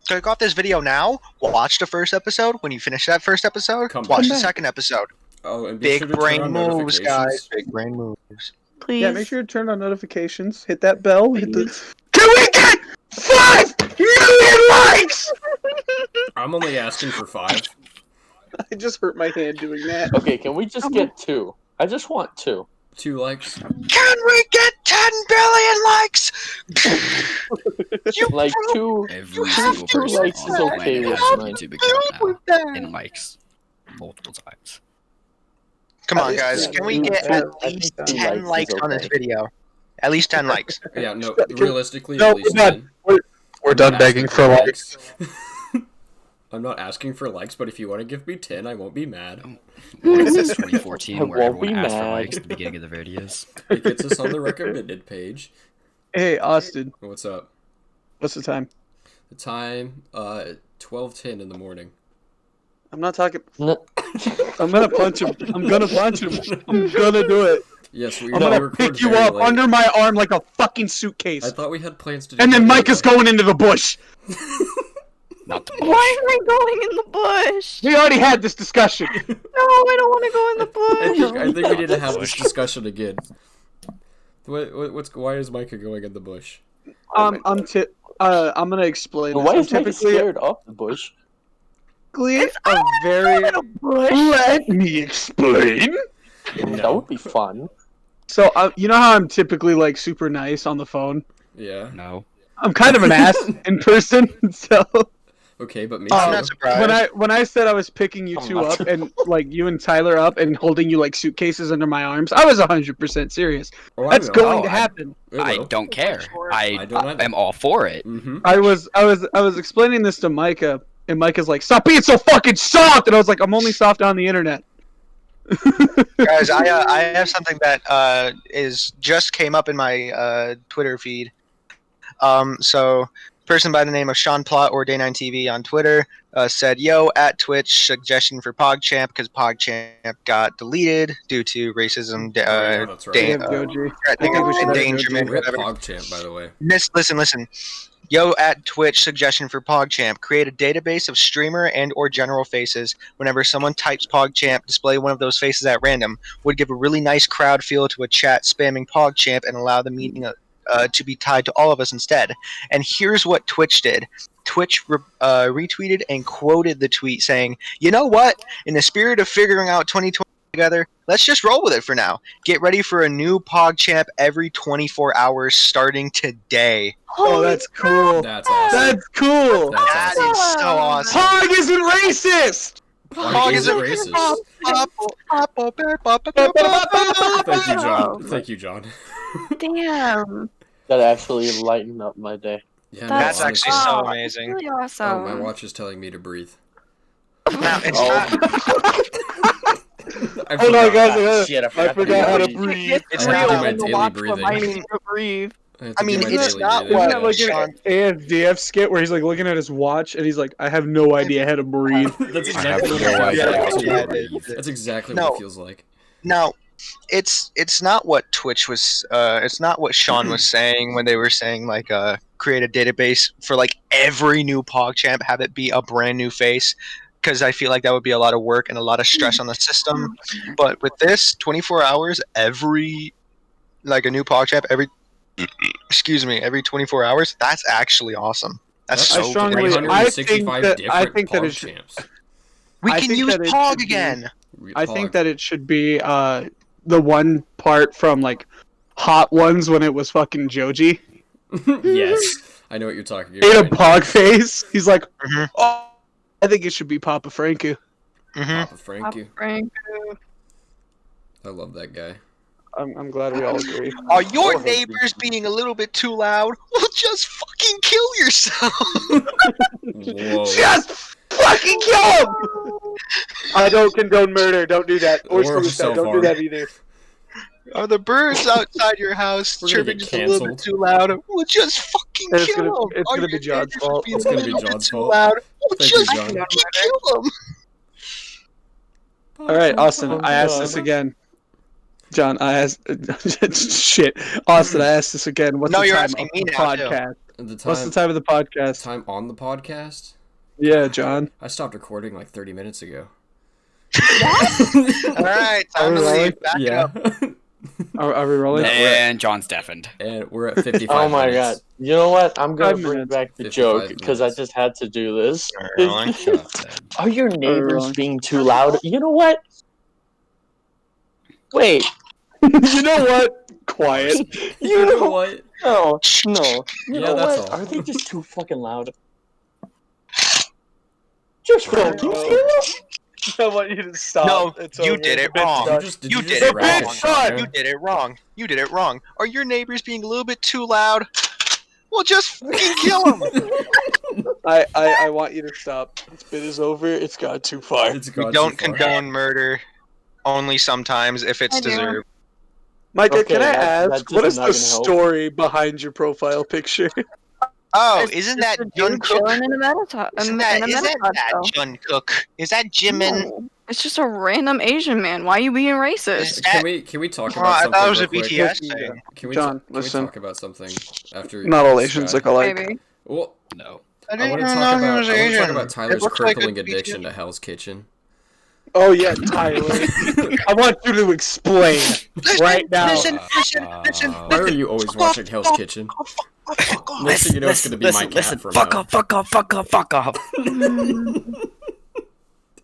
Speaker 1: Click off this video now. Watch the first episode. When you finish that first episode,
Speaker 3: Come
Speaker 1: watch the
Speaker 2: back.
Speaker 1: second episode.
Speaker 3: Oh, and be
Speaker 1: Big
Speaker 3: sure to turn
Speaker 1: brain
Speaker 3: on
Speaker 1: moves, guys.
Speaker 3: notifications.
Speaker 1: Big brain moves.
Speaker 6: Please.
Speaker 2: Yeah, make sure to turn on notifications. Hit that bell. Hit the. Can we get 5 million likes?
Speaker 3: I'm only asking for 5.
Speaker 2: I just hurt my hand doing that.
Speaker 5: Okay, can we just get 2? I just want 2.
Speaker 3: 2 likes.
Speaker 1: Can we get 10 billion likes? You
Speaker 5: Like 2.
Speaker 4: Every
Speaker 1: have
Speaker 4: single
Speaker 5: two
Speaker 4: person
Speaker 5: likes
Speaker 4: on
Speaker 5: is
Speaker 4: the
Speaker 5: okay
Speaker 4: planet
Speaker 5: with
Speaker 4: has a
Speaker 5: mine.
Speaker 4: YouTube account
Speaker 1: with
Speaker 4: now
Speaker 1: that.
Speaker 4: and likes multiple times.
Speaker 1: Come on, guys.
Speaker 5: Yeah,
Speaker 1: Can we
Speaker 5: dude,
Speaker 1: get
Speaker 5: I
Speaker 1: at
Speaker 5: think
Speaker 1: least
Speaker 5: 2
Speaker 1: 10
Speaker 5: likes
Speaker 1: likes
Speaker 5: is
Speaker 1: on this
Speaker 5: okay.
Speaker 1: video? At least 10 likes.
Speaker 3: Yeah, no, realistically,
Speaker 2: No,
Speaker 3: at least
Speaker 2: we're
Speaker 3: 10.
Speaker 2: We're
Speaker 3: I'm
Speaker 2: done
Speaker 3: not
Speaker 2: begging
Speaker 3: asking
Speaker 2: for likes.
Speaker 3: I'm not asking for likes, but if you want to give me 10, I won't be mad.
Speaker 4: What is this 2014
Speaker 5: I
Speaker 4: where
Speaker 5: won't
Speaker 4: everyone
Speaker 5: be
Speaker 4: asks for
Speaker 5: mad.
Speaker 4: likes at the beginning of the videos?
Speaker 3: It gets us on the recommended page.
Speaker 2: Hey, Austin,
Speaker 3: What's up?
Speaker 2: what's the time?
Speaker 3: The time, 12:10 in the morning.
Speaker 2: I'm not talking.
Speaker 5: No.
Speaker 2: I'm gonna punch him. I'm gonna punch him. I'm gonna do it.
Speaker 3: Yes, we
Speaker 2: I'm gonna
Speaker 3: record
Speaker 2: pick you
Speaker 3: very
Speaker 2: up
Speaker 3: late.
Speaker 2: under my arm like a fucking suitcase.
Speaker 3: I thought we had plans to do
Speaker 2: And then
Speaker 3: that
Speaker 2: Micah's
Speaker 3: anyway.
Speaker 2: going into the bush.
Speaker 4: Not the
Speaker 6: Why am I going in the bush?
Speaker 2: We already had this discussion.
Speaker 6: No, I don't want to go in the bush.
Speaker 3: I think we need to have this discussion again. Why is Micah going in the bush?
Speaker 2: I'm gonna explain.
Speaker 5: Why
Speaker 2: this.
Speaker 5: is
Speaker 2: I'm
Speaker 5: Mike scared of the bush?
Speaker 2: typically a very. Let me explain.
Speaker 5: That would be fun.
Speaker 2: So you know how I'm typically like super nice on the phone.
Speaker 3: Yeah.
Speaker 4: No.
Speaker 2: I'm kind of an ass in person. So
Speaker 3: Okay, but me
Speaker 1: I'm
Speaker 3: too.
Speaker 1: not surprised.
Speaker 2: when I said I was picking you
Speaker 5: I'm
Speaker 2: two
Speaker 5: not
Speaker 2: up and like you and Tyler up and holding you like suitcases under my arms, I was 100% serious.
Speaker 3: Oh, I
Speaker 2: That's
Speaker 3: will.
Speaker 2: going
Speaker 4: Oh,
Speaker 2: to happen.
Speaker 3: It
Speaker 4: I
Speaker 3: will.
Speaker 4: don't care.
Speaker 3: I don't either.
Speaker 4: am all for it.
Speaker 3: Mm-hmm.
Speaker 2: I was explaining this to Micah, and Micah's like, "Stop being so fucking soft," and I was like, "I'm only soft on the internet."
Speaker 1: Guys, I have something that is just came up in my Twitter feed. So person by the name of Sean Plot or Day9TV on Twitter said, "Yo, at Twitch, suggestion for PogChamp because PogChamp got deleted due to racism,
Speaker 3: Yeah, that's right.
Speaker 1: da-
Speaker 2: Damn, Joji.
Speaker 1: threatening
Speaker 2: I think we should let
Speaker 1: endangerment,
Speaker 3: Rip
Speaker 1: whatever."
Speaker 3: PogChamp, by the way.
Speaker 1: Listen. Yo, at Twitch, suggestion for PogChamp. Create a database of streamer and or general faces. Whenever someone types PogChamp, display one of those faces at random. Would give a really nice crowd feel to a chat spamming PogChamp and allow the meeting to be tied to all of us instead. And here's what Twitch did. Twitch retweeted and quoted the tweet saying, "You know what? In the spirit of figuring out 2020 together, let's just roll with it for now. Get ready for a new PogChamp every 24 hours starting today."
Speaker 2: Oh, that's cool.
Speaker 3: That's awesome.
Speaker 2: That's cool.
Speaker 3: That's
Speaker 1: That
Speaker 3: awesome.
Speaker 1: is so awesome.
Speaker 2: Pog isn't racist.
Speaker 3: Why is it
Speaker 1: Pog
Speaker 3: racist?
Speaker 1: is
Speaker 3: Thank you, John. Thank you, John.
Speaker 6: Damn.
Speaker 5: That actually lightened up my day.
Speaker 3: Yeah,
Speaker 1: That's
Speaker 3: no,
Speaker 1: actually
Speaker 3: honestly.
Speaker 1: so
Speaker 6: Oh,
Speaker 1: amazing.
Speaker 6: Really
Speaker 3: Oh,
Speaker 6: awesome.
Speaker 3: my watch is telling me to breathe.
Speaker 1: Now, it's
Speaker 5: Oh.
Speaker 1: not.
Speaker 3: I
Speaker 2: Hold on,
Speaker 3: forgot.
Speaker 2: guys.
Speaker 5: Shit,
Speaker 2: I forgot how to
Speaker 5: breathe.
Speaker 2: breathe.
Speaker 1: It's
Speaker 3: I have to
Speaker 1: not.
Speaker 3: do my
Speaker 6: the
Speaker 3: daily
Speaker 6: watch
Speaker 3: breathing.
Speaker 6: reminding you to breathe.
Speaker 3: I have
Speaker 1: I
Speaker 3: to
Speaker 1: mean,
Speaker 3: do my
Speaker 1: it's
Speaker 3: daily
Speaker 1: not
Speaker 3: breathing.
Speaker 1: what-
Speaker 2: Isn't that like
Speaker 1: Sean-
Speaker 2: an ASDF skit where he's like looking at his watch and he's like, "I have no idea how to breathe."
Speaker 3: That's
Speaker 4: I have
Speaker 3: exactly what
Speaker 4: no
Speaker 3: it
Speaker 4: idea
Speaker 3: feels
Speaker 4: how
Speaker 3: like.
Speaker 4: to
Speaker 1: Yeah,
Speaker 4: breathe.
Speaker 3: That's exactly
Speaker 1: No.
Speaker 3: what it feels like.
Speaker 1: Now, it's not what Twitch was. It's not what Sean was saying when they were saying like create a database for like every new PogChamp, have it be a brand new face. Because I feel like that would be a lot of work and a lot of stress on the system. But with this, 24 hours, every like a new PogChamp every every 24 hours. That's actually awesome. That's
Speaker 3: That's
Speaker 1: so
Speaker 2: strongly-
Speaker 1: great.
Speaker 3: 365
Speaker 2: I
Speaker 3: different
Speaker 2: think that
Speaker 3: Pog
Speaker 2: it should-
Speaker 3: champs.
Speaker 1: We
Speaker 2: I
Speaker 1: can
Speaker 2: think
Speaker 1: use
Speaker 2: that it
Speaker 1: Pog
Speaker 2: should be-
Speaker 1: again.
Speaker 2: I think that it should be the one part from like Hot Ones when it was fucking Joji.
Speaker 3: Yes, I know what you're talking
Speaker 2: He had a
Speaker 3: about.
Speaker 2: Pog face. He's like,
Speaker 1: Mhm.
Speaker 2: oh, I think it should be Papa Franku.
Speaker 3: Papa Frankie.
Speaker 6: Frank.
Speaker 3: I love that guy.
Speaker 2: I'm glad we all agree.
Speaker 1: Are your neighbors being a little bit too loud? Well, just fucking kill yourself.
Speaker 3: Whoa.
Speaker 2: Just fucking kill him! I don't condone murder. Don't do that. Or
Speaker 3: Or
Speaker 2: suicide. Don't
Speaker 3: self-harm.
Speaker 2: do that either.
Speaker 1: Are the birds outside your house
Speaker 3: We're gonna
Speaker 1: chirping
Speaker 3: get
Speaker 1: just a little bit too loud? Well, just fucking
Speaker 2: It's
Speaker 1: kill
Speaker 2: gonna-
Speaker 1: them.
Speaker 2: it's
Speaker 1: Are
Speaker 2: gonna
Speaker 1: your
Speaker 2: be John's
Speaker 1: neighbors
Speaker 2: fault.
Speaker 1: being
Speaker 3: It's
Speaker 1: a
Speaker 3: gonna be
Speaker 1: little bit
Speaker 3: John's
Speaker 1: too
Speaker 3: fault.
Speaker 1: loud? Well,
Speaker 3: Thank you,
Speaker 1: just
Speaker 3: John.
Speaker 1: fucking kill them.
Speaker 2: All right, Austin. I asked this again. John, I asked. Shit, Austin. I asked this again. What's
Speaker 1: No,
Speaker 2: the
Speaker 1: you're
Speaker 2: time
Speaker 1: asking
Speaker 2: of
Speaker 1: me
Speaker 2: the
Speaker 1: now, too.
Speaker 2: podcast?
Speaker 3: The
Speaker 2: What's the time of the podcast?
Speaker 3: time on the podcast?
Speaker 2: Yeah, John.
Speaker 3: I stopped recording like 30 minutes ago.
Speaker 1: All right, time to leave. Back it up.
Speaker 2: Are we rolling?
Speaker 3: No.
Speaker 4: And John's deafened.
Speaker 3: And we're at 55
Speaker 5: Oh my god.
Speaker 3: minutes.
Speaker 5: You know what? I'm gonna
Speaker 2: 5
Speaker 5: bring
Speaker 2: minutes.
Speaker 5: back the
Speaker 3: 55
Speaker 5: joke because I
Speaker 3: minutes.
Speaker 5: just had to do this.
Speaker 1: Rolling.
Speaker 4: Shut up, Ted.
Speaker 5: Are your neighbors
Speaker 2: rolling.
Speaker 5: being too loud? You know what? Wait.
Speaker 2: You know what? Quiet.
Speaker 3: You know what?
Speaker 5: No. No. You
Speaker 3: Yeah,
Speaker 5: know
Speaker 3: that's
Speaker 5: what?
Speaker 3: all.
Speaker 5: Are they just too fucking loud? Just fucking
Speaker 2: I want you to stop.
Speaker 1: No,
Speaker 2: It's
Speaker 1: you
Speaker 2: over.
Speaker 1: did it
Speaker 2: The bit's
Speaker 1: wrong.
Speaker 2: done.
Speaker 3: Did
Speaker 1: You
Speaker 3: you
Speaker 1: did
Speaker 3: just
Speaker 1: it
Speaker 3: wrap
Speaker 1: wrong.
Speaker 3: it shut
Speaker 1: You
Speaker 3: there?
Speaker 1: did it wrong. You did it wrong. Are your neighbors being a little bit too loud? Well, just fucking kill them.
Speaker 2: I want you to stop. This bit is over. It's gone too far.
Speaker 3: It's
Speaker 1: We
Speaker 3: gone
Speaker 1: don't
Speaker 3: too far.
Speaker 1: condone murder. Only sometimes if it's
Speaker 6: I do.
Speaker 1: deserved.
Speaker 2: Micah,
Speaker 5: Okay,
Speaker 2: can I
Speaker 5: that
Speaker 2: ask,
Speaker 5: just
Speaker 2: what
Speaker 5: is
Speaker 2: is
Speaker 5: not
Speaker 2: the
Speaker 5: gonna help.
Speaker 2: story behind your profile picture?
Speaker 1: Oh,
Speaker 6: It's
Speaker 1: isn't
Speaker 6: just
Speaker 1: that
Speaker 6: a
Speaker 1: Jun
Speaker 6: dude
Speaker 1: Cook?
Speaker 6: chilling in a meta
Speaker 1: Isn't
Speaker 6: in
Speaker 1: that,
Speaker 6: a
Speaker 1: isn't
Speaker 6: meta
Speaker 1: that Jun Cook? Is that Jimin?
Speaker 6: No, it's just a random Asian man. Why are you being racist?
Speaker 1: Is that-
Speaker 3: Can we talk
Speaker 1: Oh,
Speaker 3: about
Speaker 1: I
Speaker 3: something
Speaker 1: thought it was a
Speaker 3: real quick?
Speaker 1: BTS thing.
Speaker 3: Can we
Speaker 2: John,
Speaker 3: can
Speaker 2: listen.
Speaker 3: we talk about something after
Speaker 2: Not all Asians
Speaker 3: Sky?
Speaker 2: look alike.
Speaker 6: Maybe.
Speaker 3: Well,
Speaker 4: No.
Speaker 1: I
Speaker 3: I
Speaker 1: didn't
Speaker 3: want to
Speaker 1: even
Speaker 3: talk
Speaker 1: know he
Speaker 3: about
Speaker 1: was
Speaker 3: I want to talk
Speaker 1: Asian.
Speaker 3: about
Speaker 1: It
Speaker 3: Tyler's
Speaker 1: looks like a
Speaker 3: crippling
Speaker 1: BTS.
Speaker 3: addiction to Hell's Kitchen.
Speaker 2: Oh yeah, Tyler. I want you to explain right now.
Speaker 1: Listen, listen.
Speaker 3: Why are you always watching Hell's Kitchen?
Speaker 1: Fuck off.
Speaker 3: Next thing you know, it's gonna be my cat from
Speaker 4: Fuck
Speaker 3: Hell.
Speaker 4: off, fuck off, fuck off, fuck off.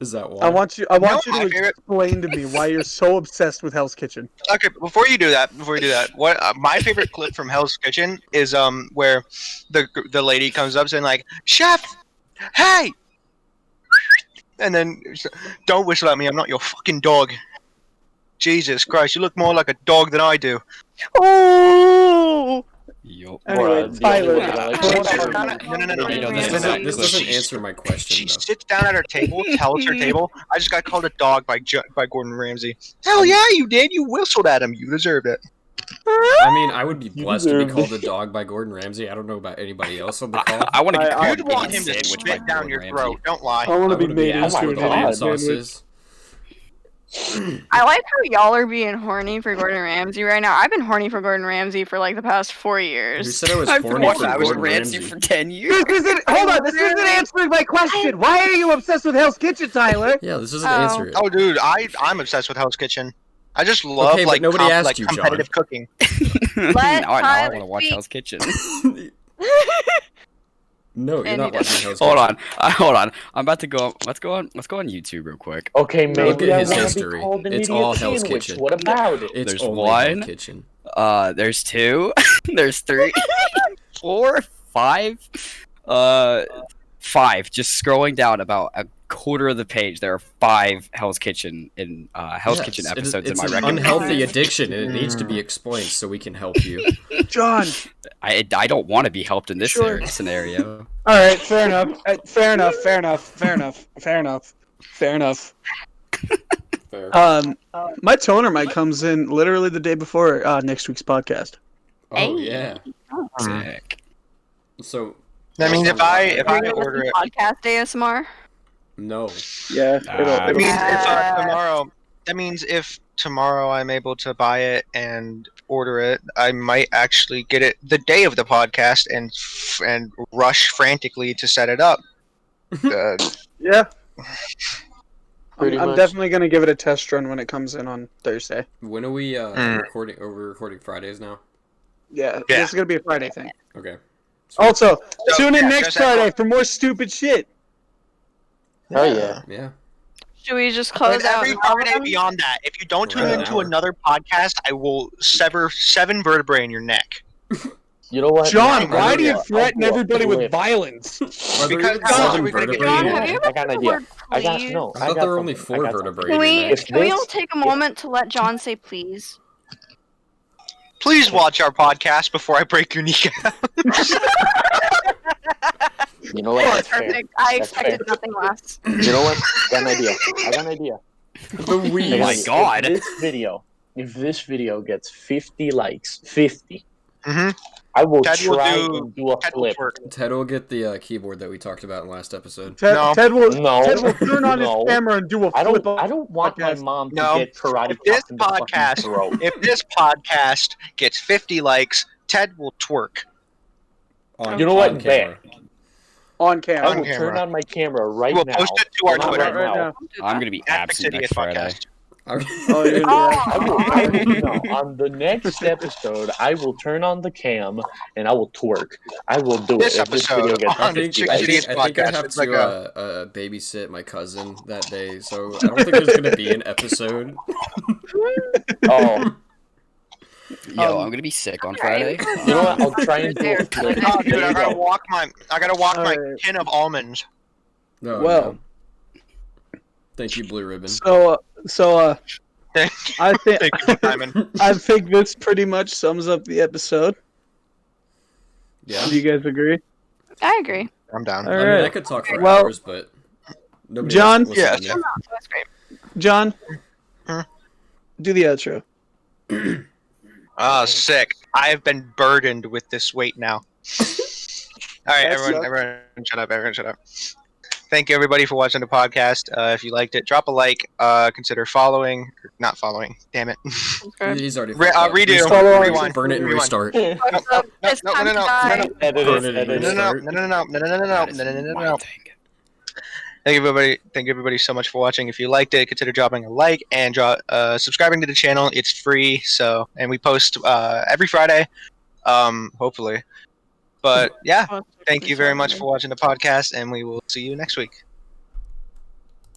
Speaker 3: Is that why?
Speaker 2: I want you
Speaker 1: No,
Speaker 2: to
Speaker 1: my favorite-
Speaker 2: explain to me why you're so obsessed with Hell's Kitchen.
Speaker 1: Okay, but before you do that, what my favorite clip from Hell's Kitchen is where the lady comes up saying like, "Chef, hey," and then don't whistle at me. I'm not your fucking dog. Jesus Christ, you look more like a dog than I do.
Speaker 6: Oh!
Speaker 4: Yup.
Speaker 2: Anyway,
Speaker 5: Bruh,
Speaker 2: Tyler.
Speaker 5: the only one I like
Speaker 1: She
Speaker 5: is
Speaker 1: sits
Speaker 5: Tyler.
Speaker 1: down at- No.
Speaker 4: You know,
Speaker 3: This
Speaker 4: this
Speaker 3: doesn't,
Speaker 4: is-
Speaker 3: this doesn't answer my question.
Speaker 1: She
Speaker 3: though.
Speaker 1: sits down at her table, tells her table, "I just got called a dog by Gordon Ramsay." Hell yeah, you did. You whistled at him. You deserved it.
Speaker 3: I mean, I would be blessed to be
Speaker 5: deserve
Speaker 3: called a dog by Gordon Ramsay. I don't know about anybody else on the call.
Speaker 4: I want to get
Speaker 2: I-
Speaker 4: called
Speaker 1: You'd want
Speaker 4: a
Speaker 1: him to
Speaker 4: sandwich by
Speaker 1: spit down
Speaker 4: Gordon
Speaker 1: your
Speaker 4: Ramsay.
Speaker 1: throat. Don't lie.
Speaker 2: I want to be
Speaker 3: would've
Speaker 2: made
Speaker 3: been
Speaker 2: into
Speaker 3: asked
Speaker 2: an
Speaker 3: with
Speaker 5: God,
Speaker 3: onion
Speaker 2: idiot. man.
Speaker 3: sauces.
Speaker 6: I like how y'all are being horny for Gordon Ramsay right now. I've been horny for Gordon Ramsay for like the past 4
Speaker 3: You
Speaker 6: years.
Speaker 3: said I was
Speaker 4: I've been
Speaker 3: horny
Speaker 4: watching
Speaker 3: for
Speaker 4: Gordon
Speaker 3: Gordon
Speaker 4: Ramsay
Speaker 3: Ramsay.
Speaker 4: for 10 years.
Speaker 2: This isn't. Hold on. This isn't answering my question. Why are you obsessed with Hell's Kitchen, Tyler?
Speaker 3: Yeah, this doesn't
Speaker 6: Oh.
Speaker 3: answer it.
Speaker 1: Oh, dude, I'm obsessed with Hell's Kitchen. I just love
Speaker 3: Okay, but
Speaker 1: like
Speaker 3: nobody asked you, John.
Speaker 1: competitive cooking.
Speaker 4: now I
Speaker 6: Tyler
Speaker 4: want to watch
Speaker 6: speak.
Speaker 4: Hell's Kitchen.
Speaker 3: No, you're
Speaker 6: And
Speaker 3: not
Speaker 6: he
Speaker 3: watching Hell's
Speaker 4: hold
Speaker 3: Kitchen.
Speaker 4: on, hold on. I'm about to go. Let's go on YouTube real quick.
Speaker 5: Okay,
Speaker 3: Look
Speaker 5: maybe
Speaker 3: at
Speaker 5: I
Speaker 3: his
Speaker 5: want to
Speaker 3: history.
Speaker 5: be called an
Speaker 3: It's
Speaker 5: idiot
Speaker 3: all Hell's
Speaker 5: sandwich.
Speaker 3: Kitchen.
Speaker 5: What about it?
Speaker 3: It's
Speaker 4: There's
Speaker 3: only
Speaker 4: one.
Speaker 3: Hell's Kitchen.
Speaker 4: There's 2. There's 3. 4, 5. 5. Just scrolling down about a quarter of the page, there are 5 Hell's Kitchen
Speaker 3: Yes,
Speaker 4: Kitchen
Speaker 3: it is-
Speaker 4: episodes
Speaker 3: it's
Speaker 4: in my
Speaker 3: an
Speaker 4: recommendation.
Speaker 3: unhealthy addiction, and it needs to be explained so we can help you.
Speaker 2: John.
Speaker 4: I don't want to be helped in this
Speaker 2: Sure.
Speaker 4: scenario.
Speaker 2: All right. Fair enough. Fair enough. Fair enough. Fair enough. Fair enough. Fair enough.
Speaker 3: Fair.
Speaker 2: My toner mic comes in literally the day before next week's podcast.
Speaker 3: Oh yeah.
Speaker 4: Sick.
Speaker 3: So
Speaker 1: That means if I
Speaker 6: Are you gonna
Speaker 1: order
Speaker 6: listen
Speaker 1: it,
Speaker 6: to podcast ASMR?
Speaker 3: no.
Speaker 2: Yeah.
Speaker 4: I
Speaker 1: I mean, if
Speaker 6: Ah.
Speaker 1: tomorrow, that means if tomorrow I'm able to buy it and order it, I might actually get it the day of the podcast and rush frantically to set it up.
Speaker 2: Yeah.
Speaker 5: Pretty
Speaker 2: I'm
Speaker 5: much.
Speaker 2: definitely gonna give it a test run when it comes in on Thursday.
Speaker 3: When are we
Speaker 1: Mm.
Speaker 3: recording? Are we recording Fridays now?
Speaker 2: Yeah,
Speaker 1: Yeah.
Speaker 2: this is gonna be a Friday thing.
Speaker 3: Okay. Sweet.
Speaker 2: Also,
Speaker 1: So,
Speaker 2: tune in
Speaker 1: yeah,
Speaker 2: next
Speaker 1: just
Speaker 2: Friday for more stupid shit.
Speaker 5: Oh yeah.
Speaker 3: Yeah.
Speaker 6: Should we just
Speaker 1: And
Speaker 6: close out?
Speaker 1: every
Speaker 6: now
Speaker 1: Friday
Speaker 6: then?
Speaker 1: beyond that, if you don't tune
Speaker 3: Right
Speaker 1: into
Speaker 3: now.
Speaker 1: another podcast, I will sever 7 vertebrae in your neck.
Speaker 5: You know what?
Speaker 2: John,
Speaker 1: I'm
Speaker 2: why do you
Speaker 5: I'll
Speaker 2: threaten
Speaker 5: do a
Speaker 2: everybody with
Speaker 5: flip.
Speaker 2: violence?
Speaker 3: Are there
Speaker 1: Because
Speaker 3: even
Speaker 1: John,
Speaker 3: 7
Speaker 1: we're gonna get
Speaker 3: vertebrae in
Speaker 6: John,
Speaker 3: your
Speaker 6: have you
Speaker 3: neck?
Speaker 6: ever
Speaker 5: I got an
Speaker 6: said the
Speaker 5: idea.
Speaker 6: word
Speaker 5: I got
Speaker 6: please?
Speaker 5: no.
Speaker 3: I thought
Speaker 5: got
Speaker 3: there were only
Speaker 5: something.
Speaker 3: 4
Speaker 5: I got
Speaker 3: vertebrae
Speaker 6: Can
Speaker 3: in your
Speaker 6: we
Speaker 3: neck.
Speaker 5: If
Speaker 6: can we
Speaker 5: this-
Speaker 6: all take a moment to let John say please?
Speaker 1: Please watch our podcast before I break your kneecap.
Speaker 5: You know what? That's fair.
Speaker 6: Perfect. I
Speaker 5: That's
Speaker 6: expected
Speaker 5: fair.
Speaker 6: nothing less.
Speaker 5: You know what? Got an idea. I got an idea.
Speaker 3: The
Speaker 5: I
Speaker 3: wheeze.
Speaker 5: got an
Speaker 4: my
Speaker 5: idea.
Speaker 4: God.
Speaker 5: If this video gets 50 likes, 50,
Speaker 1: Mm-hmm.
Speaker 5: I will
Speaker 1: Ted will
Speaker 5: try
Speaker 1: do-
Speaker 5: and do a
Speaker 1: Ted will
Speaker 5: flip.
Speaker 1: twerk.
Speaker 3: Ted will get the keyboard that we talked about in last episode.
Speaker 2: Ted,
Speaker 1: No.
Speaker 2: Ted will
Speaker 5: No.
Speaker 2: Ted will turn on
Speaker 5: No.
Speaker 2: his camera and do a
Speaker 5: I
Speaker 2: flip.
Speaker 5: don't want my
Speaker 2: podcast.
Speaker 5: mom to
Speaker 1: No.
Speaker 5: get karate
Speaker 1: If this
Speaker 5: chopped in the fucking
Speaker 1: podcast-
Speaker 5: throat.
Speaker 1: If this podcast gets 50 likes, Ted will twerk.
Speaker 3: On,
Speaker 5: You know what?
Speaker 3: on camera.
Speaker 2: On
Speaker 5: I
Speaker 2: camera.
Speaker 5: will
Speaker 1: camera.
Speaker 5: turn on my camera right
Speaker 1: We'll
Speaker 5: now.
Speaker 1: post it to our
Speaker 5: Not
Speaker 1: Twitter.
Speaker 5: right now.
Speaker 4: I'm gonna be
Speaker 1: At
Speaker 4: absent
Speaker 1: Fix
Speaker 4: next
Speaker 1: Idiot
Speaker 4: Friday.
Speaker 1: Podcast.
Speaker 2: Oh, you're
Speaker 5: I will no, on the next episode, I will turn on the cam and I will twerk. I will do
Speaker 1: This
Speaker 5: it if this
Speaker 1: episode
Speaker 5: video gets
Speaker 1: on
Speaker 3: I think,
Speaker 5: 50
Speaker 3: I
Speaker 1: Fix
Speaker 5: likes.
Speaker 3: think,
Speaker 1: Idiot's
Speaker 3: I think I
Speaker 1: podcast,
Speaker 3: have
Speaker 1: it's
Speaker 3: to
Speaker 1: like a-
Speaker 3: babysit my cousin that day, so I don't think there's going to be an episode.
Speaker 5: Oh,
Speaker 4: Yo, I'm gonna be sick on Friday.
Speaker 5: you know what? I'll try and do
Speaker 6: There.
Speaker 5: a flip.
Speaker 1: Oh, dude,
Speaker 5: There
Speaker 1: I
Speaker 5: you
Speaker 1: gotta
Speaker 5: go.
Speaker 1: walk my
Speaker 2: Alright.
Speaker 1: tin of almonds.
Speaker 3: No,
Speaker 2: Well.
Speaker 3: no. Thank you, Blue Ribbon.
Speaker 2: So
Speaker 1: Thank
Speaker 2: I think
Speaker 1: you for timing.
Speaker 2: I think this pretty much sums up the episode.
Speaker 3: Yeah.
Speaker 2: Do you guys agree?
Speaker 6: I agree.
Speaker 1: I'm down.
Speaker 2: All
Speaker 3: I mean,
Speaker 2: right.
Speaker 3: I could talk for
Speaker 2: Well,
Speaker 3: hours, but nobody
Speaker 2: John?
Speaker 3: wants to listen
Speaker 1: Yeah.
Speaker 3: to me.
Speaker 6: That's great.
Speaker 2: John,
Speaker 1: Huh?
Speaker 2: do the outro.
Speaker 1: Oh, sick. I have been burdened with this weight now. All right,
Speaker 2: That's
Speaker 1: everyone shut up. Everyone shut up. Thank you, everybody, for watching the podcast. If you liked it, drop a like. Consider following. Not following. Damn it.
Speaker 3: He's already
Speaker 1: Redo.
Speaker 3: Restart,
Speaker 2: Follow-
Speaker 1: Rewind.
Speaker 3: burn it and
Speaker 1: Rewind.
Speaker 3: restart.
Speaker 6: It's
Speaker 1: no,
Speaker 6: time
Speaker 1: no,
Speaker 6: to
Speaker 1: no,
Speaker 6: die.
Speaker 1: no, no.
Speaker 5: Edit
Speaker 3: Burn
Speaker 5: it,
Speaker 3: it and
Speaker 5: edit it.
Speaker 1: No,
Speaker 3: restart.
Speaker 1: no, no, no, no, no, no, no,
Speaker 4: That is
Speaker 1: no.
Speaker 4: my thing.
Speaker 1: Thank you, everybody. Thank you, everybody, so much for watching. If you liked it, consider dropping a like and subscribing to the channel. It's free, and we post every Friday, hopefully. But yeah, thank you very much for watching the podcast, and we will see you next week.